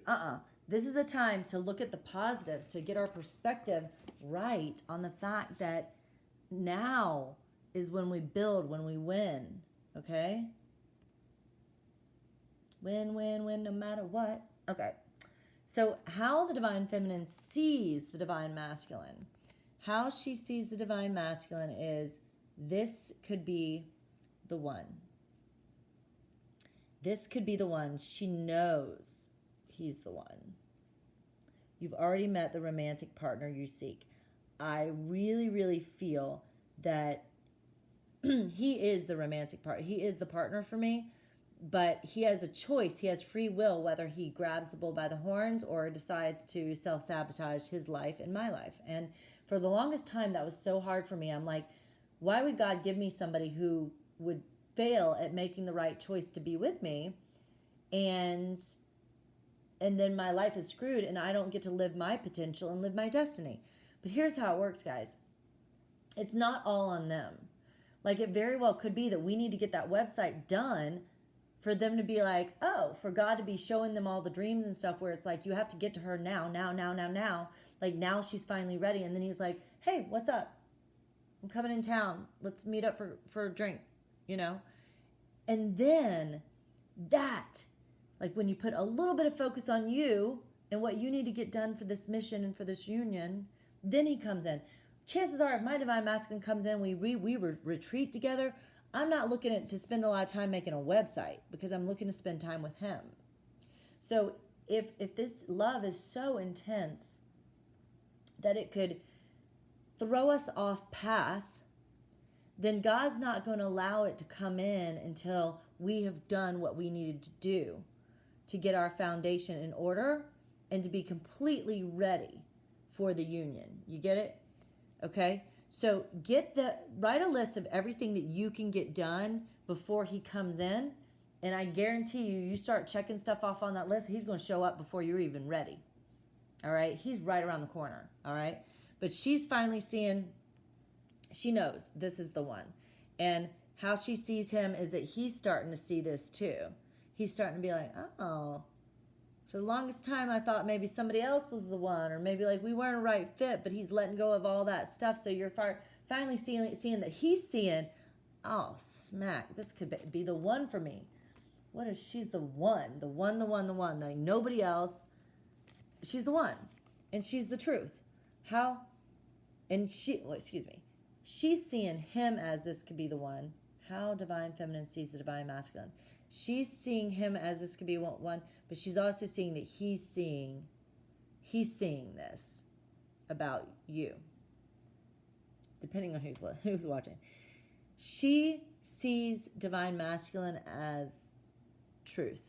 This is the time to look at the positives, to get our perspective right on the fact that now is when we build, when we win. Okay? Win, win, win, no matter what. Okay. So, how the divine feminine sees the divine masculine. How she sees the divine masculine is this could be the one. This could be the one. She knows he's the one. You've already met the romantic partner you seek. I really, really feel that he is the romantic partner. He is the partner for me, but he has a choice. He has free will whether he grabs the bull by the horns or decides to self-sabotage his life and my life. And for the longest time, that was so hard for me. I'm like, why would God give me somebody who would fail at making the right choice to be with me? And then my life is screwed and I don't get to live my potential and live my destiny. But here's how it works, guys. It's not all on them. Like, it very well could be that we need to get that website done for them to be like, oh, for God to be showing them all the dreams and stuff where it's like, you have to get to her now. Like, now she's finally ready. And then he's like, hey, what's up? I'm coming in town. Let's meet up for a drink, you know? And then that, like, when you put a little bit of focus on you and what you need to get done for this mission and for this union, then he comes in. Chances are, if my divine masculine comes in, we retreat together, I'm not looking to spend a lot of time making a website because I'm looking to spend time with him. So if this love is so intense that it could throw us off path, then God's not going to allow it to come in until we have done what we needed to do to get our foundation in order and to be completely ready for the union. You get it? Okay? So write a list of everything that you can get done before he comes in, and I guarantee you start checking stuff off on that list, he's going to show up before you're even ready. All right? He's right around the corner. All right? But she's finally seeing, she knows this is the one. And how she sees him is that he's starting to see this too. He's starting to be like, oh, for the longest time I thought maybe somebody else was the one, or maybe like we weren't a right fit, but he's letting go of all that stuff. So you're finally seeing that he's seeing, oh, smack, this could be the one for me. What if she's the one, like nobody else. She's the one, and she's the truth. How? And she's seeing him as this could be the one. How divine feminine sees the divine masculine. She's seeing him as this could be one, but she's also seeing that he's seeing this about you. Depending on who's watching. She sees divine masculine as truth.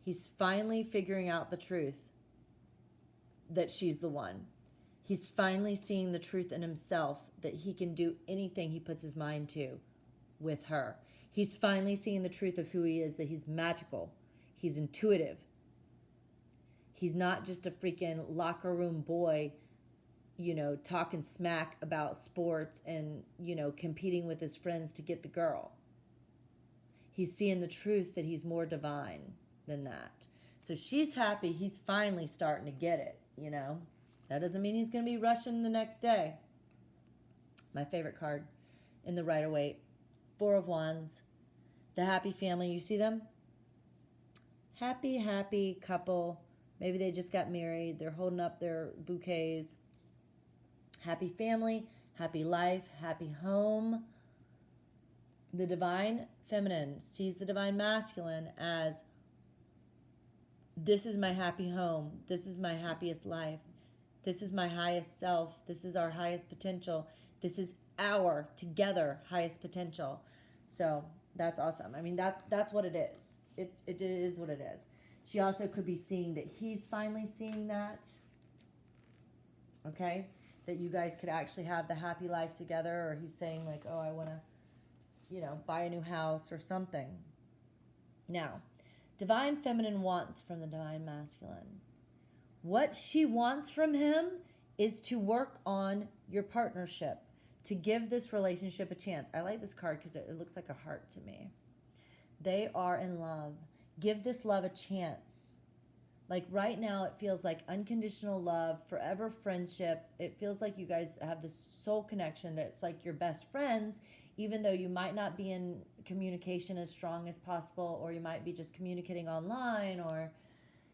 He's finally figuring out the truth that she's the one. He's finally seeing the truth in himself that he can do anything he puts his mind to with her. He's finally seeing the truth of who he is, that he's magical. He's intuitive. He's not just a freaking locker room boy, you know, talking smack about sports and, you know, competing with his friends to get the girl. He's seeing the truth that he's more divine than that. So she's happy he's finally starting to get it, you know. That doesn't mean he's going to be rushing the next day. My favorite card in the Rider-Waite. Four of Wands. The happy family. You see them? Happy couple. Maybe they just got married. They're holding up their bouquets. Happy family. Happy life. Happy home. The divine feminine sees the divine masculine as, this is my happy home. This is my happiest life. This is my highest self. This is our highest potential. This is our together highest potential. So that's awesome. I mean, that's what it is. It is what it is. She also could be seeing that he's finally seeing that. Okay? That you guys could actually have the happy life together, or he's saying like, oh, I want to, you know, buy a new house or something. Now, divine feminine wants from the divine masculine. What she wants from him is to work on your partnership, to give this relationship a chance. I like this card because it looks like a heart to me. They are in love. Give this love a chance. Like right now, it feels like unconditional love, forever friendship. It feels like you guys have this soul connection that it's like you're best friends, even though you might not be in communication as strong as possible, or you might be just communicating online, or,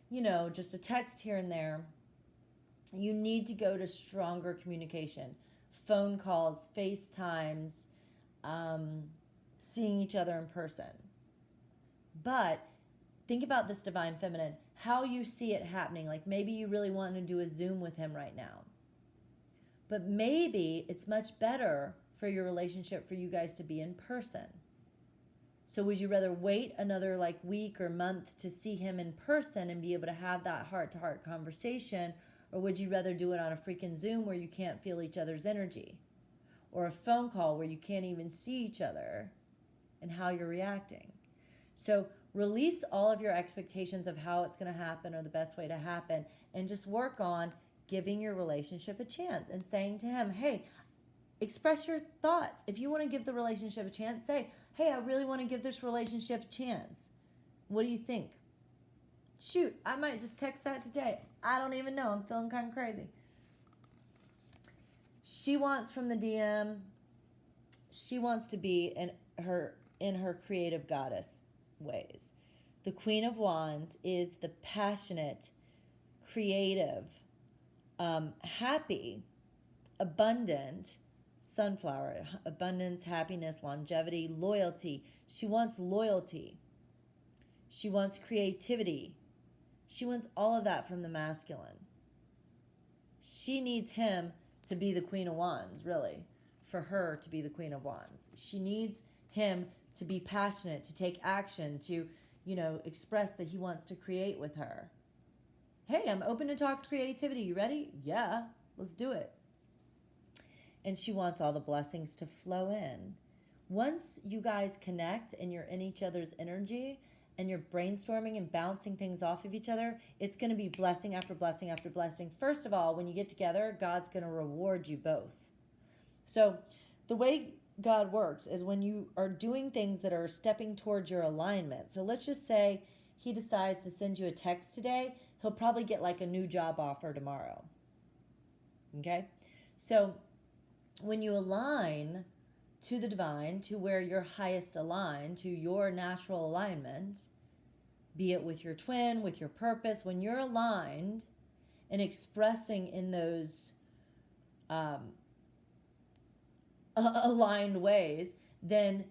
you know, just a text here and there. You need to go to stronger communication, phone calls, FaceTimes, seeing each other in person. But think about this divine feminine, how you see it happening. Like maybe you really want to do a Zoom with him right now. But maybe it's much better for your relationship for you guys to be in person. So would you rather wait another like week or month to see him in person and be able to have that heart-to-heart conversation? Or would you rather do it on a freaking Zoom where you can't feel each other's energy? Or a phone call where you can't even see each other and how you're reacting? So release all of your expectations of how it's going to happen or the best way to happen, and just work on giving your relationship a chance and saying to him, hey, express your thoughts. If you want to give the relationship a chance, say, hey, I really want to give this relationship a chance. What do you think? Shoot, I might just text that today. I don't even know. I'm feeling kind of crazy. She wants from the DM, she wants to be in her creative goddess ways. The Queen of Wands is the passionate, creative, happy, abundant sunflower. Abundance, happiness, longevity, loyalty. She wants loyalty. She wants creativity. She wants all of that from the masculine. She needs him to be the Queen of Wands, really, for her to be the Queen of Wands. She needs him to be passionate, to take action, to, you know, express that he wants to create with her. Hey, I'm open to talk creativity. You ready? Yeah, let's do it. And she wants all the blessings to flow in. Once you guys connect and you're in each other's energy and you're brainstorming and bouncing things off of each other, it's going to be blessing after blessing after blessing. First of all, when you get together, God's going to reward you both. So the way God works is when you are doing things that are stepping towards your alignment. So let's just say he decides to send you a text today. He'll probably get like a new job offer tomorrow. Okay? So when you align to the divine, to where you're highest aligned, to your natural alignment, be it with your twin, with your purpose, when you're aligned and expressing in those aligned ways, then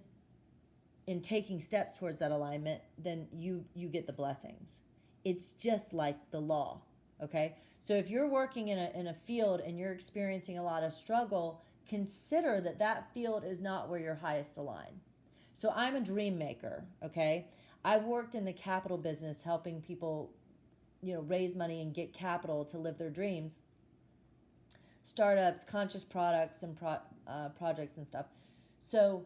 in taking steps towards that alignment, then you get the blessings. It's just like the law, okay? So if you're working in a field and you're experiencing a lot of struggle, consider that that field is not where you're highest aligned. So I'm a dream maker, okay? I've worked in the capital business helping people, you know, raise money and get capital to live their dreams. Startups, conscious products, and projects and stuff. So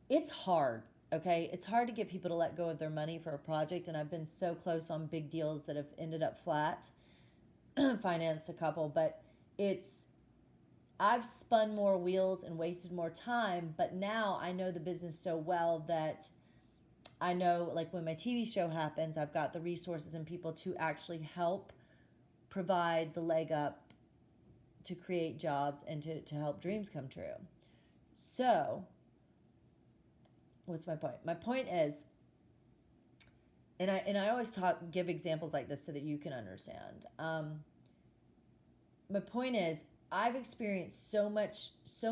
it's hard, okay? It's hard to get people to let go of their money for a project, and I've been so close on big deals that have ended up flat. Financed a couple, but I've spun more wheels and wasted more time, but now I know the business so well that I know, like, when my TV show happens, I've got the resources and people to actually help provide the leg up to create jobs and to help dreams come true. So, what's my point? My point is, and I always give examples like this so that you can understand. My point is, I've experienced so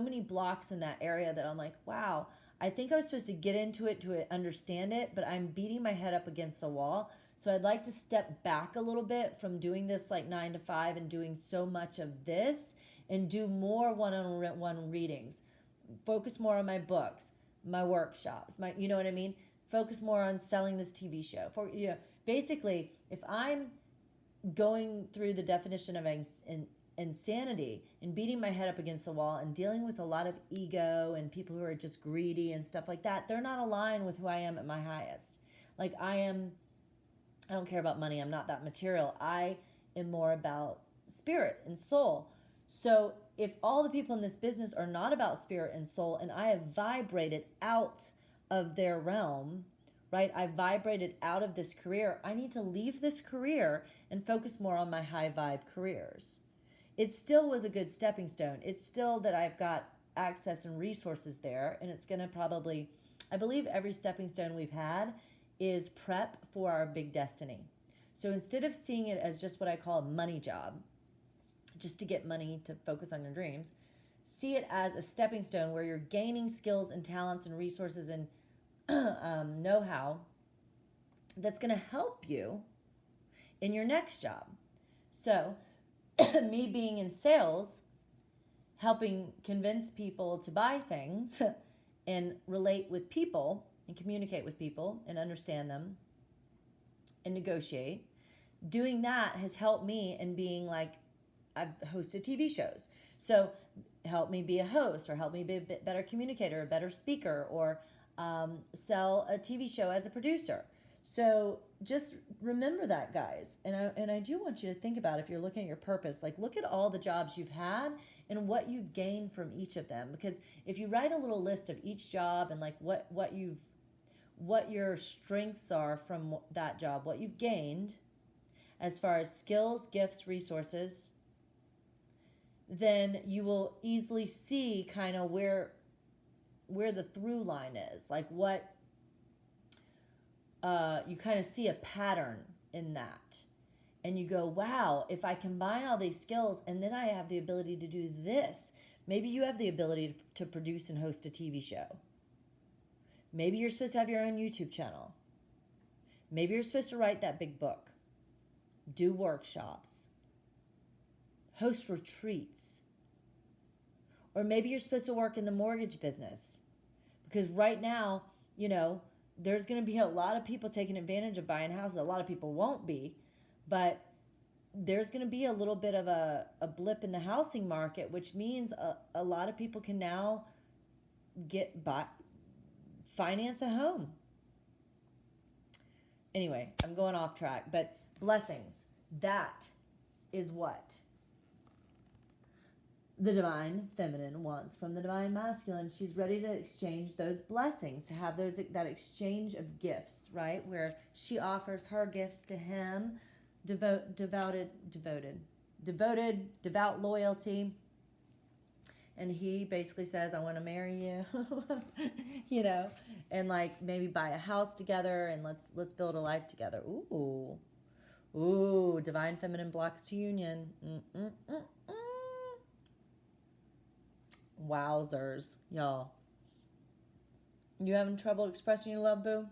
many blocks in that area that I'm like, wow, I think I was supposed to get into it to understand it, but I'm beating my head up against a wall. So I'd like to step back a little bit from doing this like 9 to 5 and doing so much of this, and do more one-on-one readings. Focus more on my books, my workshops, you know what I mean? Focus more on selling this TV show. Basically, if I'm going through the definition of insanity and beating my head up against the wall and dealing with a lot of ego and people who are just greedy and stuff like that, they're not aligned with who I am at my highest. Like I don't care about money. I'm not that material. I am more about spirit and soul. So if all the people in this business are not about spirit and soul, and I have vibrated out of their realm, right? I vibrated out of this career. I need to leave this career and focus more on my high vibe careers. It still was a good stepping stone. It's still that I've got access and resources there, and it's going to probably, I believe every stepping stone we've had is prep for our big destiny. So instead of seeing it as just what I call a money job, just to get money to focus on your dreams, see it as a stepping stone where you're gaining skills and talents and resources and know-how that's going to help you in your next job. So me being in sales, helping convince people to buy things and relate with people and communicate with people and understand them and negotiate, doing that has helped me in being like, I've hosted TV shows. So help me be a host, or help me be a bit better communicator, a better speaker, or sell a TV show as a producer. So just remember that, guys. And I do want you to think about, if you're looking at your purpose, like look at all the jobs you've had and what you've gained from each of them. Because if you write a little list of each job and like what your strengths are from that job, what you've gained as far as skills, gifts, resources, then you will easily see kind of where the through line is, like what you kind of see a pattern in that, and you go, wow, if I combine all these skills and then I have the ability to do this. Maybe you have the ability to produce and host a TV show. Maybe you're supposed to have your own YouTube channel. Maybe you're supposed to write that big book, do workshops, host retreats. Or maybe you're supposed to work in the mortgage business, because right now, there's going to be a lot of people taking advantage of buying houses. A lot of people won't be, but there's going to be a little bit of a blip in the housing market, which means a lot of people can now finance a home. Anyway, I'm going off track, but blessings, that is what the divine feminine wants from the divine masculine. She's ready to exchange those blessings, to have that exchange of gifts, right? Where she offers her gifts to him, devout loyalty, and he basically says, I want to marry you, and like maybe buy a house together and let's build a life together. Ooh, divine feminine blocks to union. Wowzers, y'all. You having trouble expressing your love, boo?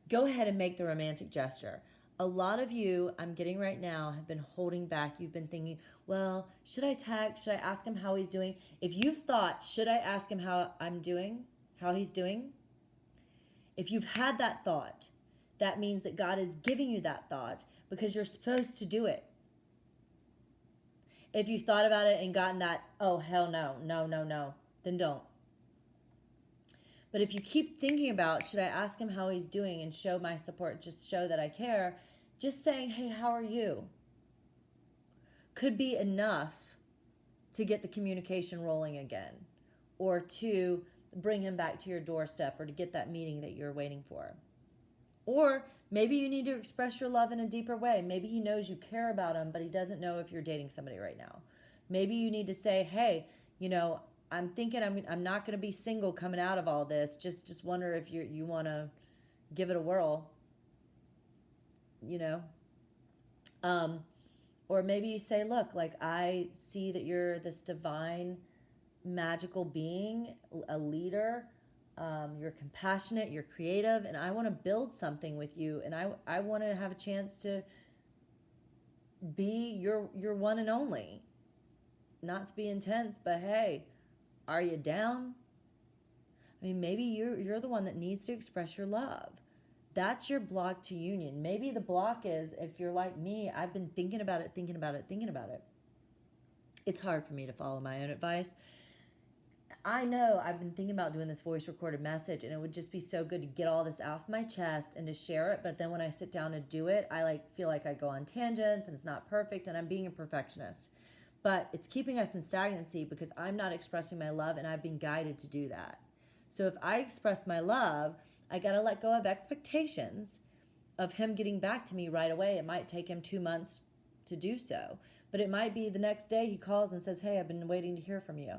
Go ahead and make the romantic gesture. A lot of you, I'm getting right now, have been holding back. You've been thinking, well, should I text? Should I ask him how he's doing? If you've thought, should I ask him how he's doing? If you've had that thought, that means that God is giving you that thought because you're supposed to do it. If you've thought about it and gotten that, oh, hell no, then don't. But if you keep thinking about, should I ask him how he's doing and show my support, just show that I care, just saying, hey, how are you, could be enough to get the communication rolling again, or to bring him back to your doorstep, or to get that meeting that you're waiting for. Or maybe you need to express your love in a deeper way. Maybe he knows you care about him, but he doesn't know if you're dating somebody right now. Maybe you need to say, hey, I'm thinking I'm not going to be single coming out of all this. Just wonder if you want to give it a whirl, Or maybe you say, look, like I see that you're this divine, magical being, a leader. You're compassionate, you're creative, and I want to build something with you, and I want to have a chance to be your one and only. Not to be intense, but hey, are you down? I mean, maybe you're the one that needs to express your love. That's your block to union. Maybe the block is, if you're like me, I've been thinking about it. It's hard for me to follow my own advice. I know I've been thinking about doing this voice recorded message, and it would just be so good to get all this off my chest and to share it. But then when I sit down to do it, I feel like I go on tangents and it's not perfect, and I'm being a perfectionist. But it's keeping us in stagnancy because I'm not expressing my love, and I've been guided to do that. So if I express my love, I got to let go of expectations of him getting back to me right away. It might take him 2 months to do so, but it might be the next day he calls and says, hey, I've been waiting to hear from you.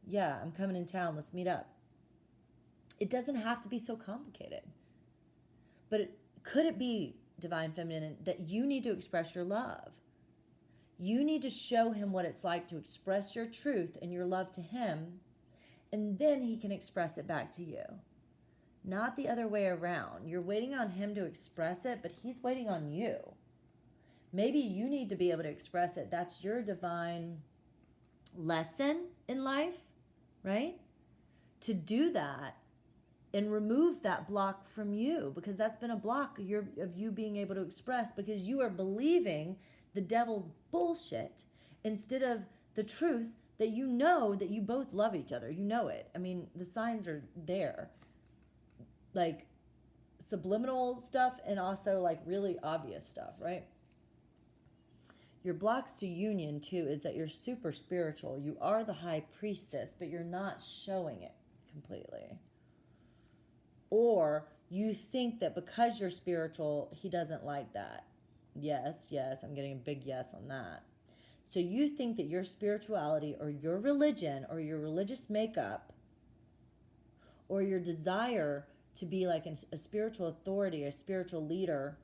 Yeah, I'm coming in town. Let's meet up. It doesn't have to be so complicated. But could it be, Divine Feminine, that you need to express your love? You need to show him what it's like to express your truth and your love to him, and then he can express it back to you. Not the other way around. You're waiting on him to express it, but he's waiting on you. Maybe you need to be able to express it. That's your divine lesson in life, right? To do that and remove that block from you, because that's been a block of you being able to express, because you are believing the devil's bullshit instead of the truth that you know that you both love each other. You know it. I mean, the signs are there. Like subliminal stuff and also like really obvious stuff, right? Your blocks to union too is that you're super spiritual. You are the high priestess, but you're not showing it completely. Or you think that because you're spiritual, he doesn't like that. Yes, I'm getting a big yes on that. So you think that your spirituality or your religion or your religious makeup or your desire to be like a spiritual authority, a spiritual leader,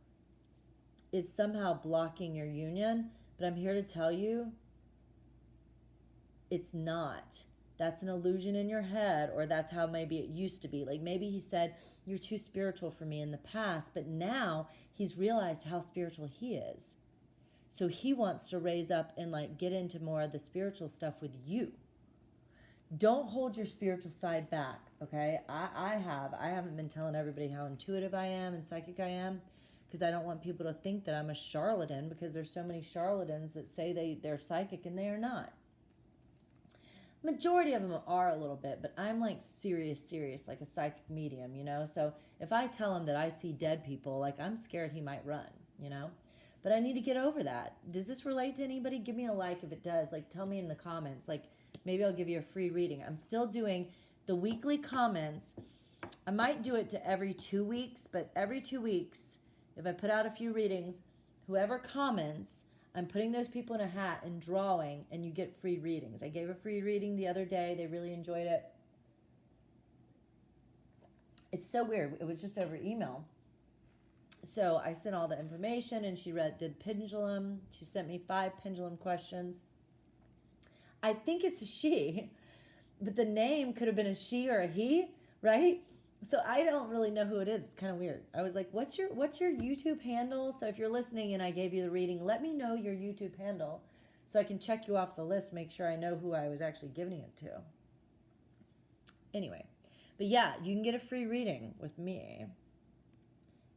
is somehow blocking your union. But I'm here to tell you, it's not. That's an illusion in your head, or that's how maybe it used to be. Like maybe he said, you're too spiritual for me in the past, but now he's realized how spiritual he is. So he wants to raise up and like get into more of the spiritual stuff with you. Don't hold your spiritual side back, okay? I haven't been telling everybody how intuitive I am and psychic I am, because I don't want people to think that I'm a charlatan, because there's so many charlatans that say they're psychic and they are not. Majority of them are a little bit, but I'm like serious, like a psychic medium, you know? So if I tell him that I see dead people, like I'm scared he might run, you know? But I need to get over that. Does this relate to anybody? Give me a like if it does. Like tell me in the comments. Like maybe I'll give you a free reading. I'm still doing the weekly comments. I might do it to every 2 weeks, but every 2 weeks, if I put out a few readings, whoever comments, I'm putting those people in a hat and drawing, and you get free readings. I gave a free reading the other day. They really enjoyed it. It's so weird. It was just over email. So I sent all the information, and she did pendulum. She sent me 5 pendulum questions. I think it's a she, but the name could have been a she or a he, right? So I don't really know who it is. It's kind of weird. I was like, what's your YouTube handle? So if you're listening and I gave you the reading, let me know your YouTube handle so I can check you off the list, make sure I know who I was actually giving it to. Anyway, but yeah, you can get a free reading with me.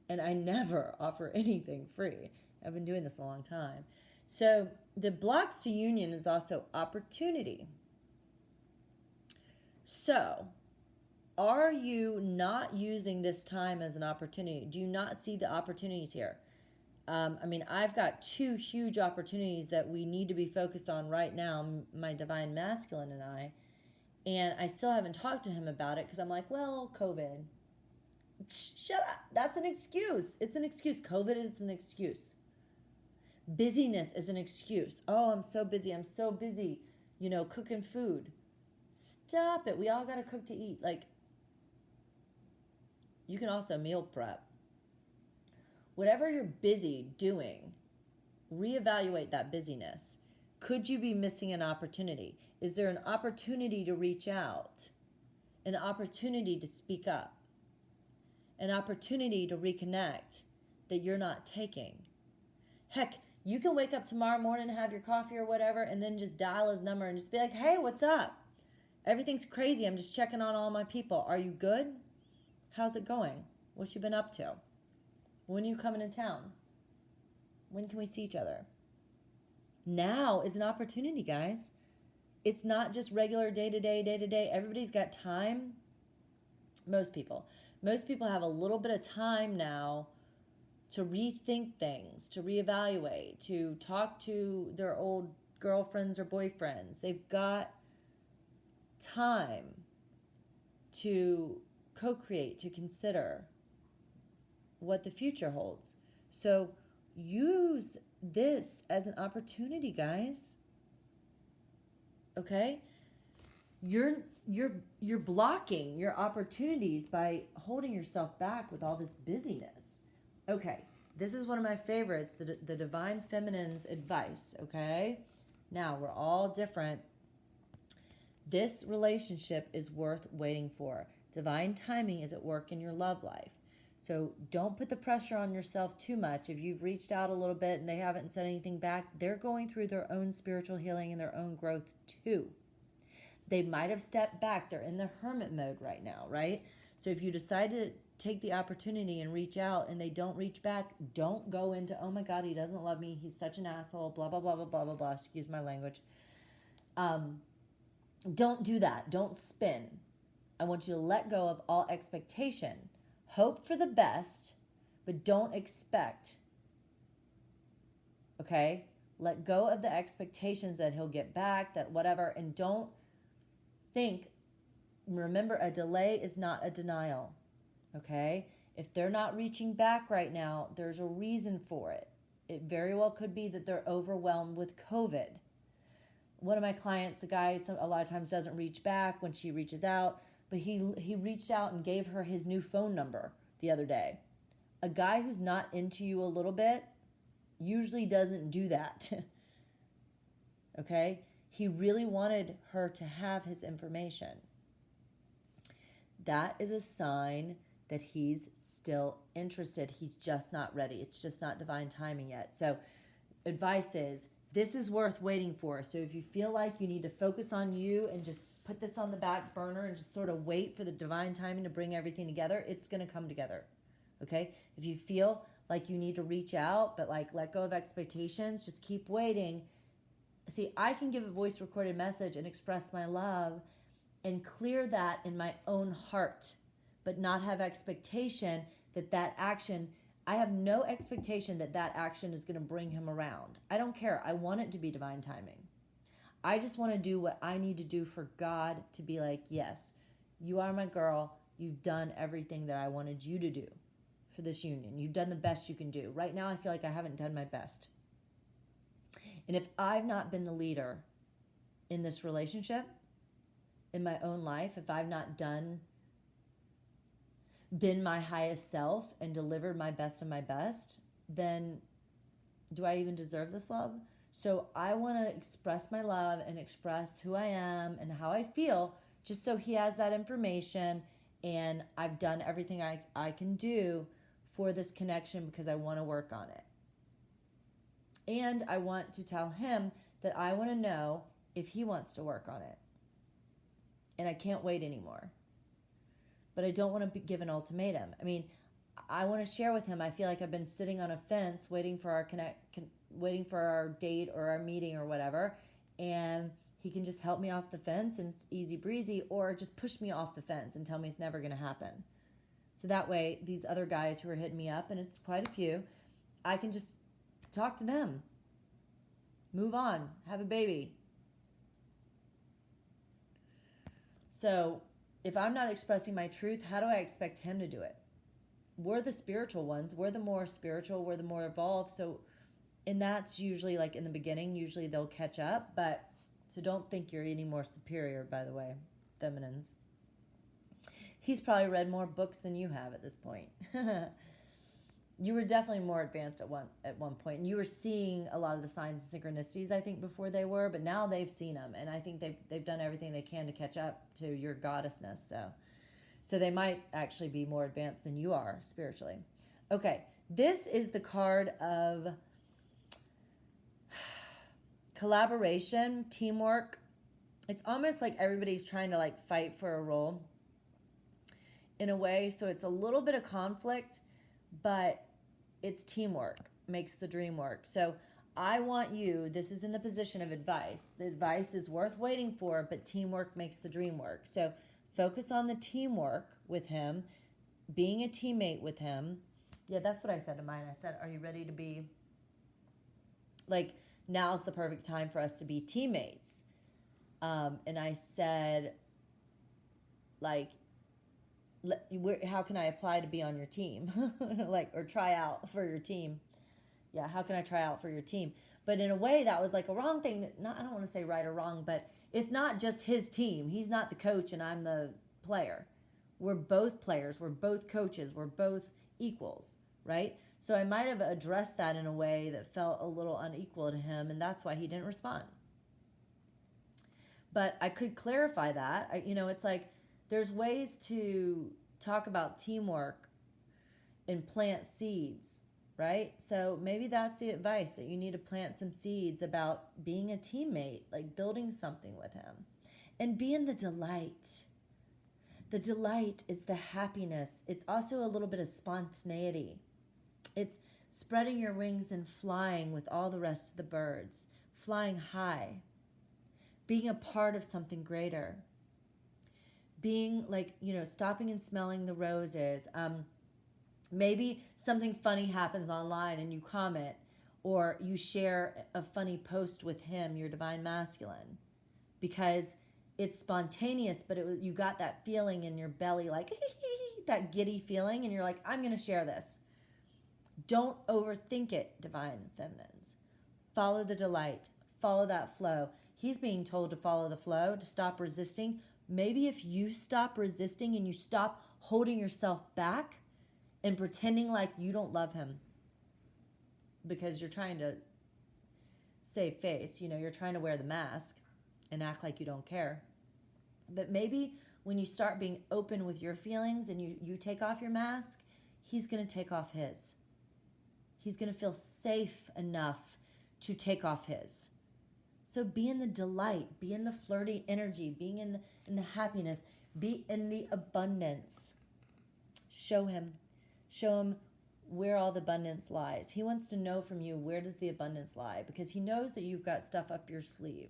And I never offer anything free. I've been doing this a long time. So the blocks to union is also opportunity. So are you not using this time as an opportunity? Do you not see the opportunities here? I mean, I've got 2 huge opportunities that we need to be focused on right now, my divine masculine and I still haven't talked to him about it because I'm like, well, COVID. Shut up. That's an excuse. It's an excuse. COVID is an excuse. Busyness is an excuse. Oh, I'm so busy. You know, cooking food. Stop it. We all got to cook to eat. Like, you can also meal prep. Whatever you're busy doing, reevaluate that busyness. Could you be missing an opportunity? Is there an opportunity to reach out? An opportunity to speak up? An opportunity to reconnect that you're not taking? Heck, you can wake up tomorrow morning, have your coffee or whatever, and then just dial his number and just be like, hey, what's up? Everything's crazy. I'm just checking on all my people. Are you good? How's it going? What you been up to? When are you coming in town? When can we see each other? Now is an opportunity, guys. It's not just regular day-to-day. Everybody's got time. Most people have a little bit of time now to rethink things, to reevaluate, to talk to their old girlfriends or boyfriends. They've got time to co-create, to consider what the future holds. So use this as an opportunity, guys. Okay? You're blocking your opportunities by holding yourself back with all this busyness. Okay, this is one of my favorites, the Divine Feminine's advice, okay? Now, we're all different. This relationship is worth waiting for. Divine timing is at work in your love life. So don't put the pressure on yourself too much. If you've reached out a little bit and they haven't said anything back, they're going through their own spiritual healing and their own growth too. They might have stepped back. They're in the hermit mode right now, right? So if you decide to take the opportunity and reach out and they don't reach back, don't go into, oh my God, he doesn't love me. He's such an asshole, blah, blah, blah, blah, blah, blah, blah. Excuse my language. Don't do that. Don't spin. I want you to let go of all expectation. Hope for the best, but don't expect. Okay? Let go of the expectations that he'll get back, that whatever, and don't think, remember, a delay is not a denial. Okay? If they're not reaching back right now, there's a reason for it. It very well could be that they're overwhelmed with COVID. One of my clients, the guy, a lot of times doesn't reach back when she reaches out, but he reached out and gave her his new phone number the other day. A guy who's not into you a little bit usually doesn't do that. Okay? He really wanted her to have his information. That is a sign that he's still interested. He's just not ready. It's just not divine timing yet. So advice is, this is worth waiting for. So if you feel like you need to focus on you and just put this on the back burner and just sort of wait for the divine timing to bring everything together, it's going to come together. Okay? If you feel like you need to reach out, but like let go of expectations, just keep waiting. See, I can give a voice recorded message and express my love and clear that in my own heart, but not have expectation that action, I have no expectation that action is going to bring him around. I don't care. I want it to be divine timing. I just want to do what I need to do for God to be like, yes, you are my girl. You've done everything that I wanted you to do for this union. You've done the best you can do. Right now, I feel like I haven't done my best. And if I've not been the leader in this relationship, in my own life, if I've not been my highest self and delivered my best of my best, then do I even deserve this love? So I want to express my love and express who I am and how I feel, just so he has that information, and I've done everything I can do for this connection because I want to work on it. And I want to tell him that I want to know if he wants to work on it. And I can't wait anymore. But I don't want to give an ultimatum. I mean, I want to share with him. I feel like I've been sitting on a fence waiting for our date or our meeting or whatever, and he can just help me off the fence and it's easy breezy, or just push me off the fence and tell me it's never going to happen. So that way, these other guys who are hitting me up, and it's quite a few, I can just talk to them, move on, have a baby. So if I'm not expressing my truth, how do I expect him to do it? We're the spiritual ones. We're the more spiritual. We're the more evolved. So, and that's usually like in the beginning, usually they'll catch up. But so don't think you're any more superior, by the way, feminines. He's probably read more books than you have at this point. You were definitely more advanced at one point, and you were seeing a lot of the signs and synchronicities, I think, before they were, but now they've seen them, and I think they've done everything they can to catch up to your goddessness. So they might actually be more advanced than you are spiritually. Okay, this is the card of collaboration, teamwork. It's almost like everybody's trying to like fight for a role in a way, so it's a little bit of conflict, but it's teamwork makes the dream work. So I want you, this is in the position of advice. The advice is worth waiting for, but teamwork makes the dream work. So focus on the teamwork with him, being a teammate with him. Yeah, that's what I said to mine. I said, are you ready to be, like, now's the perfect time for us to be teammates. And I said, like, how can I apply to be on your team? Like, or try out for your team. Yeah, how can I try out for your team? But in a way, that was like a wrong thing. Not, I don't want to say right or wrong, but it's not just his team. He's not the coach and I'm the player. We're both players. We're both coaches. We're both equals, right? So I might have addressed that in a way that felt a little unequal to him, and that's why he didn't respond. But I could clarify that. It's like there's ways to talk about teamwork and plant seeds, right? So maybe that's the advice, that you need to plant some seeds about being a teammate, like building something with him. And be in the delight. The delight is the happiness. It's also a little bit of spontaneity. It's spreading your wings and flying with all the rest of the birds, flying high, being a part of something greater, being like, stopping and smelling the roses. Maybe something funny happens online and you comment, or you share a funny post with him, your divine masculine, because it's spontaneous, but you got that feeling in your belly, like that giddy feeling, and you're like, I'm going to share this. Don't overthink it, divine feminines. Follow the delight. Follow that flow. He's being told to follow the flow, to stop resisting. Maybe if you stop resisting and you stop holding yourself back and pretending like you don't love him because you're trying to save face, you're trying to wear the mask and act like you don't care. But maybe when you start being open with your feelings and you take off your mask, he's going to take off his. He's going to feel safe enough to take off his. So be in the delight, be in the flirty energy, being in the happiness, be in the abundance. Show him where all the abundance lies. He wants to know from you, where does the abundance lie? Because he knows that you've got stuff up your sleeve.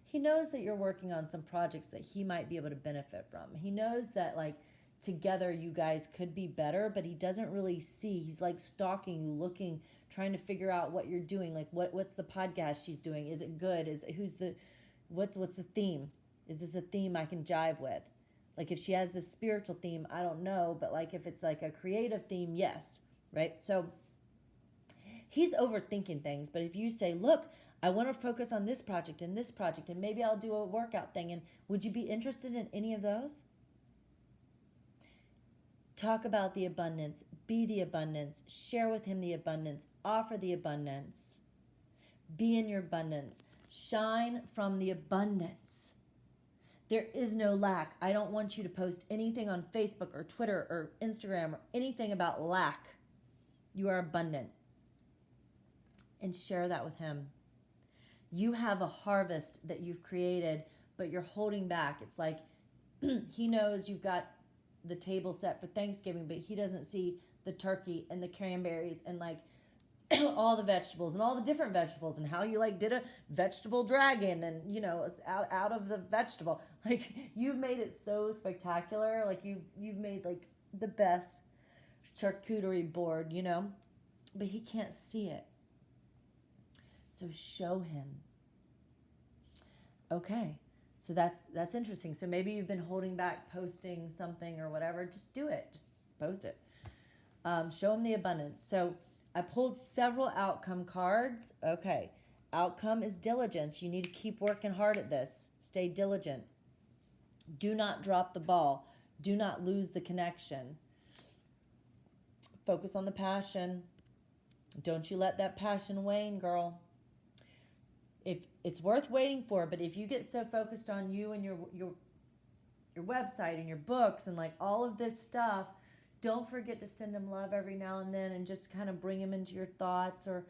He knows that you're working on some projects that he might be able to benefit from. He knows that, like, together you guys could be better, but he doesn't really see. He's like stalking you, looking, trying to figure out what you're doing. Like, what's the podcast she's doing? Is it good? What's the theme? Is this a theme I can jive with? Like, if she has this spiritual theme, I don't know, but like if it's like a creative theme, yes, right? So he's overthinking things, but if you say, look, I want to focus on this project and maybe I'll do a workout thing, and would you be interested in any of those? Talk about the abundance, be the abundance, share with him the abundance, offer the abundance, be in your abundance, shine from the abundance. There is no lack. I don't want you to post anything on Facebook or Twitter or Instagram or anything about lack. You are abundant. And share that with him. You have a harvest that you've created, but you're holding back. It's like he knows you've got the table set for Thanksgiving, but he doesn't see the turkey and the cranberries and like all the vegetables and all the different vegetables, and how you like did a vegetable dragon, and it's out of the vegetable. Like, you've made it so spectacular. Like, you've made like the best charcuterie board, but he can't see it. So show him. Okay. So that's interesting. So maybe you've been holding back posting something or whatever. Just do it. Just post it. Show him the abundance. So I pulled several outcome cards. Okay. Outcome is diligence. You need to keep working hard at this. Stay diligent. Do not drop the ball. Do not lose the connection. Focus on the passion. Don't you let that passion wane, girl. If it's worth waiting for, but if you get so focused on you and your website and your books and like all of this stuff, don't forget to send him love every now and then, and just kind of bring him into your thoughts. Or,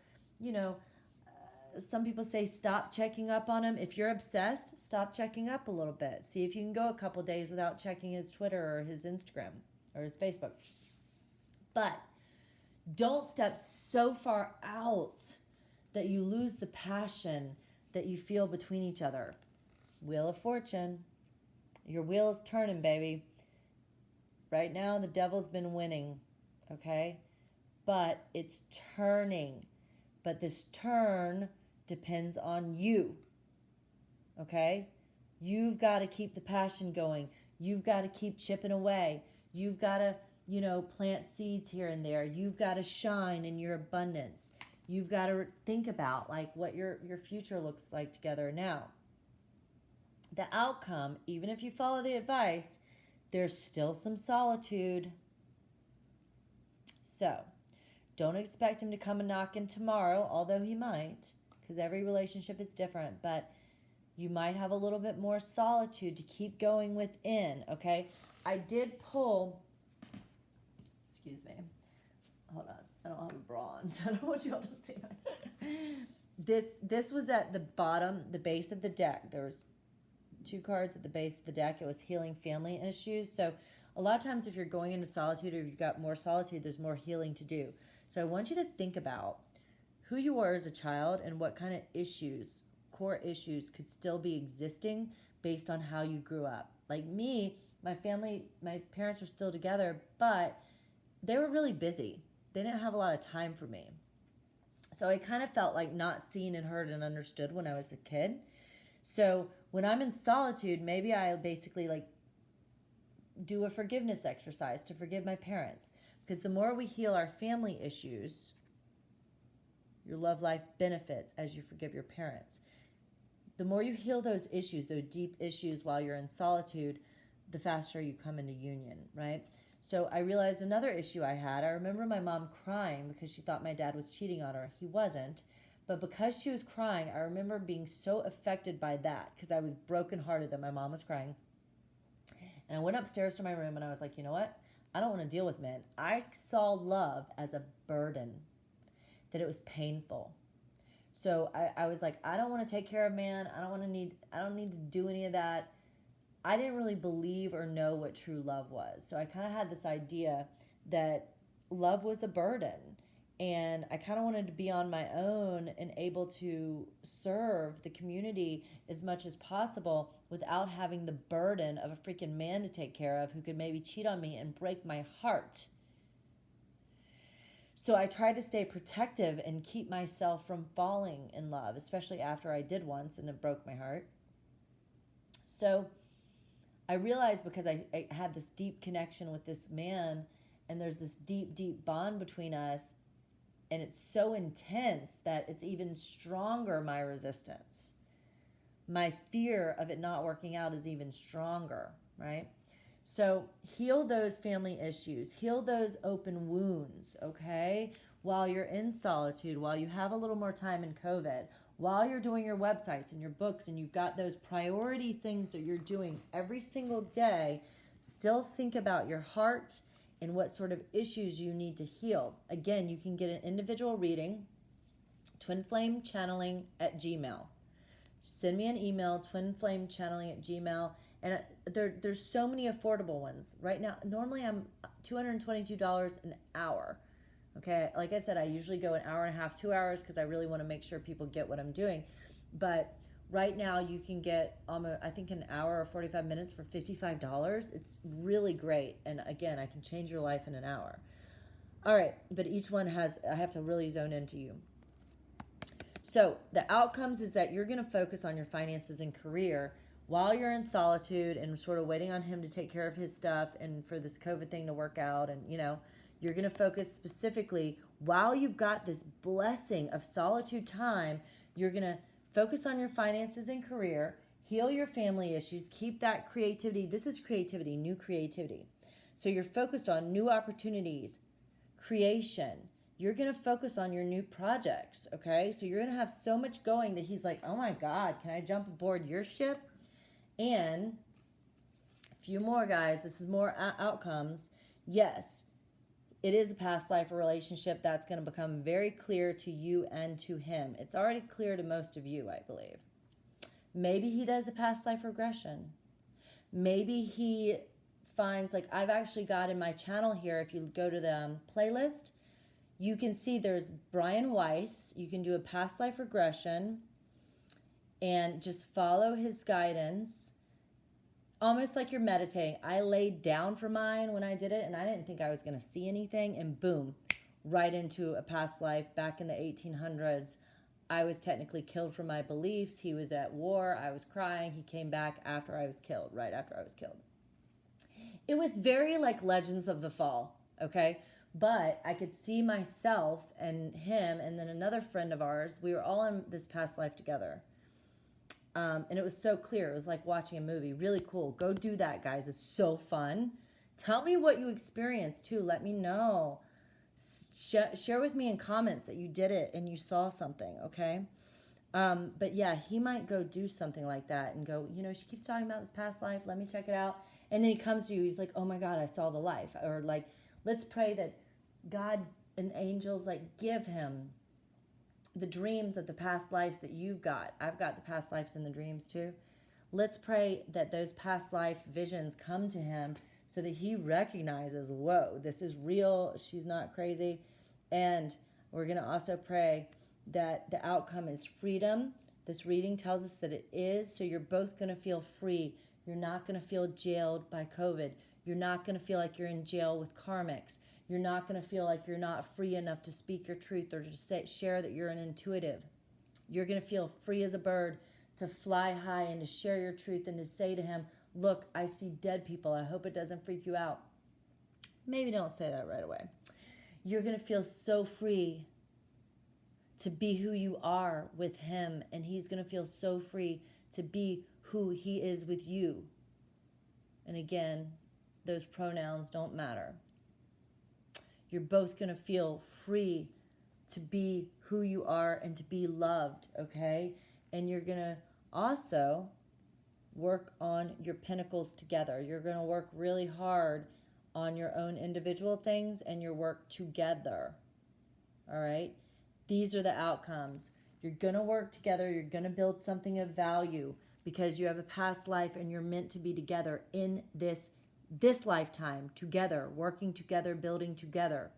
some people say stop checking up on him. If you're obsessed, stop checking up a little bit. See if you can go a couple days without checking his Twitter or his Instagram or his Facebook. But don't step so far out that you lose the passion that you feel between each other. Wheel of Fortune. Your wheel is turning, baby. Right now, the devil's been winning, okay? But it's turning. But this turn depends on you, okay? You've got to keep the passion going. You've got to keep chipping away. You've got to, plant seeds here and there. You've got to shine in your abundance. You've got to think about like what your future looks like together. Now, the outcome, even if you follow the advice, there's still some solitude. So, don't expect him to come and knock in tomorrow, although he might, because every relationship is different. But you might have a little bit more solitude to keep going within, okay? I did pull, excuse me, hold on, I don't have a bra on, so I don't want you all to see my, this was at the bottom, the base of the deck. There was 2 cards at the base of the deck. It was healing family issues. So a lot of times if you're going into solitude or you've got more solitude, there's more healing to do. So I want you to think about who you were as a child and what kind of issues, core issues, could still be existing based on how you grew up. Like me, my family, my parents are still together, but they were really busy. They didn't have a lot of time for me. So I kind of felt like not seen and heard and understood when I was a kid. So when I'm in solitude, maybe I basically like do a forgiveness exercise to forgive my parents. Because the more we heal our family issues, your love life benefits as you forgive your parents. The more you heal those issues, those deep issues while you're in solitude, the faster you come into union, right? So I realized another issue I had. I remember my mom crying because she thought my dad was cheating on her. He wasn't. But because she was crying, I remember being so affected by that because I was brokenhearted that my mom was crying. And I went upstairs to my room and I was like, you know what? I don't want to deal with men. I saw love as a burden, that it was painful. So I was like, I don't want to take care of man. I don't need to do any of that. I didn't really believe or know what true love was. So I kind of had this idea that love was a burden. And I kind of wanted to be on my own and able to serve the community as much as possible without having the burden of a freaking man to take care of who could maybe cheat on me and break my heart. So I tried to stay protective and keep myself from falling in love, especially after I did once and it broke my heart. So I realized because I had this deep connection with this man and there's this deep, deep bond between us, and it's so intense that it's even stronger, my resistance. My fear of it not working out is even stronger, right? So heal those family issues. Heal those open wounds, okay? While you're in solitude, while you have a little more time in COVID, while you're doing your websites and your books and you've got those priority things that you're doing every single day, still think about your heart and what sort of issues you need to heal. Again, you can get an individual reading, twinflamechanneling@gmail. Send me an email, twinflamechanneling@gmail. And there's so many affordable ones. Right now, normally I'm $222 an hour. Okay, like I said, I usually go an hour and a half, 2 hours, because I really want to make sure people get what I'm doing. But right now you can get, I think, an hour or 45 minutes for $55. It's really great. And again, I can change your life in an hour. All right, but each one I have to really zone into you. So the outcomes is that you're going to focus on your finances and career while you're in solitude and sort of waiting on him to take care of his stuff and for this COVID thing to work out. And, you're going to focus specifically while you've got this blessing of solitude time. You're going to focus on your finances and career, heal your family issues, keep that creativity. This is creativity, new creativity. So you're focused on new opportunities, creation. You're going to focus on your new projects, okay? So you're going to have so much going that he's like, oh my God, can I jump aboard your ship? And a few more, guys. This is more outcomes. Yes, it is a past life relationship. That's going to become very clear to you and to him. It's already clear to most of you, I believe. Maybe he does a past life regression. Maybe he finds, like I've actually got in my channel here, if you go to the playlist, you can see there's Brian Weiss. You can do a past life regression and just follow his guidance. Almost like you're meditating. I laid down for mine when I did it, and I didn't think I was going to see anything, and boom, right into a past life back in the 1800s. I was technically killed for my beliefs. He was at war. I was crying. He came back after I was killed, right after I was killed. It was very like Legends of the Fall, okay? But I could see myself and him and then another friend of ours. We were all in this past life together. And it was so clear. It was like watching a movie. Really cool. Go do that, guys. It's so fun. Tell me what you experienced too. Let me know. Share with me in comments that you did it and you saw something, okay? But yeah, he might go do something like that and go, she keeps talking about this past life. Let me check it out. And then he comes to you. He's like, oh my God, I saw the life. Or like, let's pray that God and angels like give him the dreams of the past lives that you've got. I've got the past lives in the dreams too. Let's pray that those past life visions come to him so that he recognizes, whoa, this is real. She's not crazy. And we're going to also pray that the outcome is freedom. This reading tells us that it is. So you're both going to feel free. You're not going to feel jailed by COVID. You're not going to feel like you're in jail with karmics. You're not going to feel like you're not free enough to speak your truth or to share that you're an intuitive. You're going to feel free as a bird to fly high and to share your truth and to say to him, look, I see dead people. I hope it doesn't freak you out. Maybe don't say that right away. You're going to feel so free to be who you are with him, and he's going to feel so free to be who he is with you. And again, those pronouns don't matter. You're both going to feel free to be who you are and to be loved, okay? And you're going to also work on your pinnacles together. You're going to work really hard on your own individual things and your work together, all right? These are the outcomes. You're going to work together. You're going to build something of value because you have a past life and you're meant to be together in this lifetime, together, working together, building together.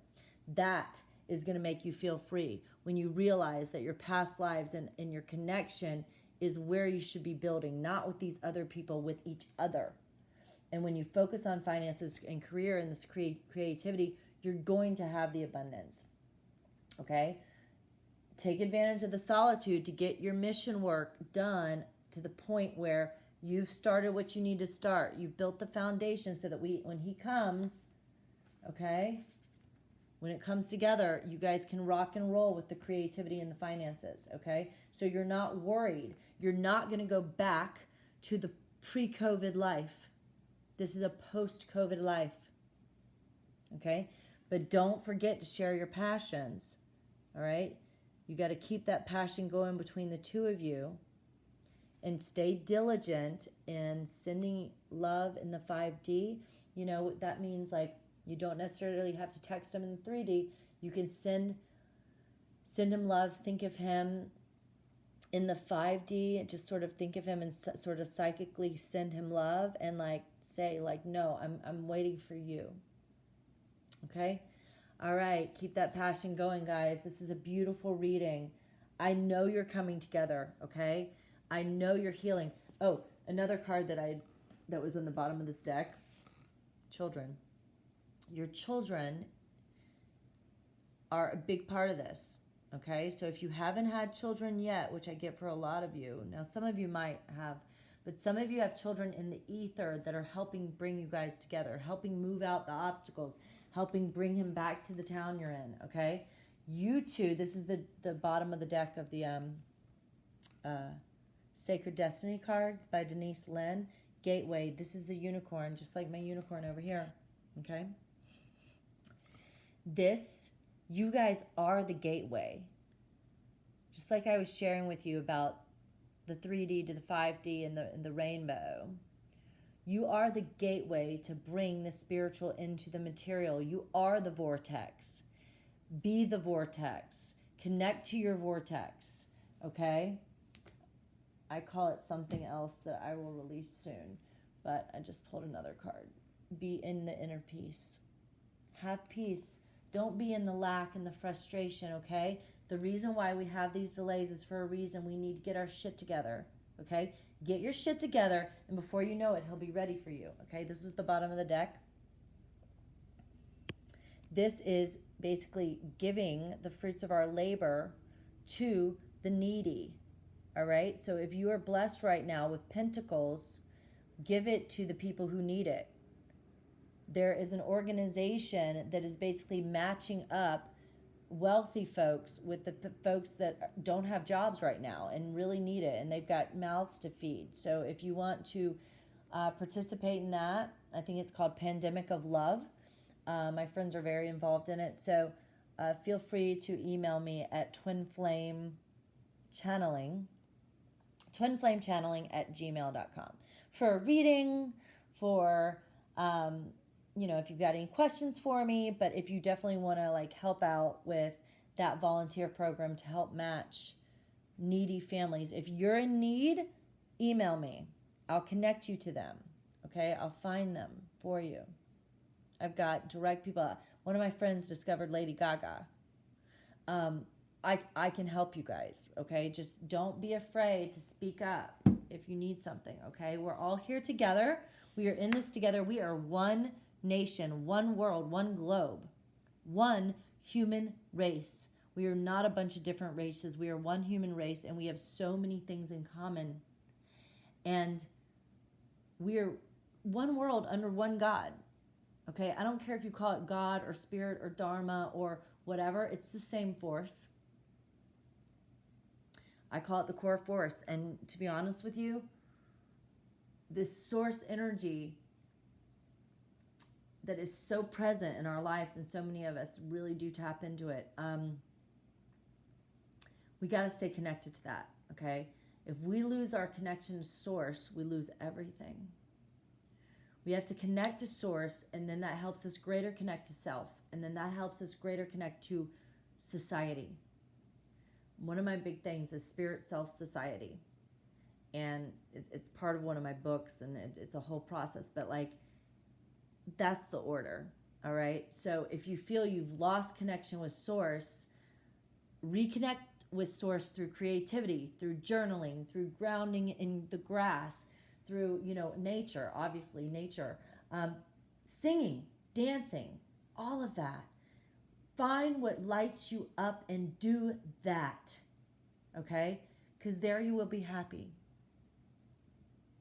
That is going to make you feel free when you realize that your past lives and your connection is where you should be building, not with these other people, with each other. And when you focus on finances and career and this creativity, you're going to have the abundance, okay? Take advantage of the solitude to get your mission work done to the point where you've started what you need to start. You've built the foundation so that when he comes, okay, when it comes together, you guys can rock and roll with the creativity and the finances, okay? So you're not worried. You're not going to go back to the pre-COVID life. This is a post-COVID life, okay? But don't forget to share your passions, all right? You got to keep that passion going between the two of you and stay diligent in sending love in the 5D. That means like you don't necessarily have to text him in the 3D. You can send him love, think of him in the 5D, just sort of think of him and sort of psychically send him love and like say like, no, I'm waiting for you. Okay? All right, keep that passion going, guys. This is a beautiful reading. I know you're coming together, okay? I know you're healing. Oh, another card that was on the bottom of this deck, children. Your children are a big part of this, okay? So if you haven't had children yet, which I get for a lot of you, now some of you might have, but some of you have children in the ether that are helping bring you guys together, helping move out the obstacles, helping bring him back to the town you're in, okay? You two, this is the bottom of the deck of the Sacred Destiny cards by Denise Lynn. Gateway, this is the unicorn, just like my unicorn over here, okay? You guys are the gateway. Just like I was sharing with you about the 3D to the 5D and the rainbow. You are the gateway to bring the spiritual into the material. You are the vortex. Be the vortex. Connect to your vortex, okay? I call it something else that I will release soon, but I just pulled another card. Be in the inner peace. Have peace. Don't be in the lack and the frustration, okay? The reason why we have these delays is for a reason. We need to get our shit together, okay? Get your shit together, and before you know it, he'll be ready for you, okay? This is the bottom of the deck. This is basically giving the fruits of our labor to the needy, all right? So if you are blessed right now with pentacles, give it to the people who need it, There is an organization that is basically matching up wealthy folks with the folks that don't have jobs right now and really need it, and they've got mouths to feed. So if you want to participate in that, I think it's called Pandemic of Love. My friends are very involved in it. So feel free to email me at twinflamechanneling@gmail.com for a reading, for if you've got any questions for me. But if you definitely want to like help out with that volunteer program to help match needy families, if you're in need, email me. I'll connect you to them. Okay, I'll find them for you. I've got direct people. One of my friends discovered Lady Gaga. I can help you guys. Okay, just don't be afraid to speak up if you need something. Okay, we're all here together. We are in this together. We are one nation, one world, one globe, one human race. We are not a bunch of different races. We are one human race, and we have so many things in common. And we are one world under one God. Okay, I don't care if you call it God or Spirit or Dharma or whatever. It's the same force. I call it the core force. And to be honest with you, this source energy that is so present in our lives, and so many of us really do tap into it. We got to stay connected to that, okay? If we lose our connection to source, we lose everything. We have to connect to source, and then that helps us greater connect to self, and then that helps us greater connect to society. One of my big things is spirit, self, society. And it's part of one of my books, and it's a whole process, but like, that's the order. All right. So if you feel you've lost connection with source, reconnect with source through creativity, through journaling, through grounding in the grass, through, nature, obviously nature, singing, dancing, all of that. Find what lights you up and do that. Okay. Because there you will be happy.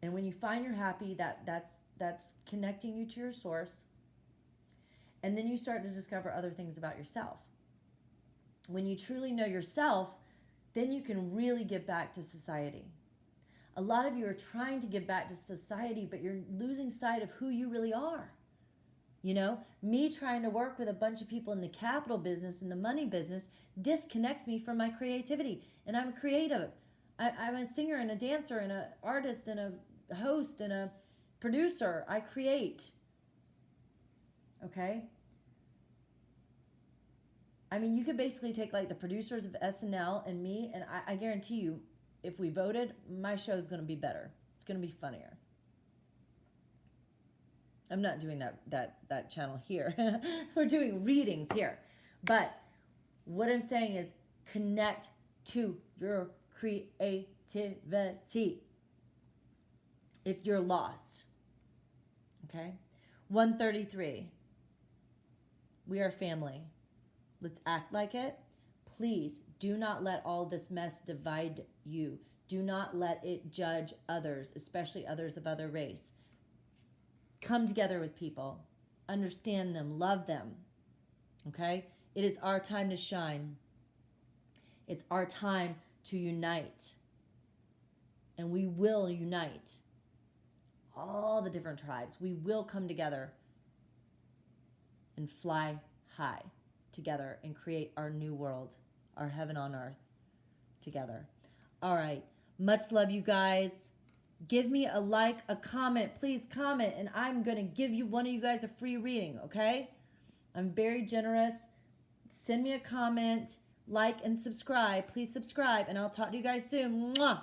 And when you find you're happy, that's connecting you to your source. And then you start to discover other things about yourself. When you truly know yourself, then you can really give back to society. A lot of you are trying to give back to society, but you're losing sight of who you really are. Me trying to work with a bunch of people in the capital business and the money business disconnects me from my creativity. And I'm creative. I'm a singer and a dancer and an artist and a host and a producer. I create. Okay? I mean, you could basically take like the producers of SNL and me, and I guarantee you, if we voted, my show is going to be better. It's going to be funnier. I'm not doing that channel here. We're doing readings here. But what I'm saying is connect to your creativity if you're lost. Okay? 133. We are family. Let's act like it. Please do not let all this mess divide you. Do not let it judge others, especially others of other race. Come together with people. Understand them. Love them. Okay? It is our time to shine. It's our time to unite. And we will unite. All the different tribes. We will come together and fly high together and create our new world, our heaven on earth together. All right. Much love, you guys. Give me a like, a comment. Please comment, and I'm going to give one of you guys a free reading, okay? I'm very generous. Send me a comment, like, and subscribe. Please subscribe, and I'll talk to you guys soon. Mwah!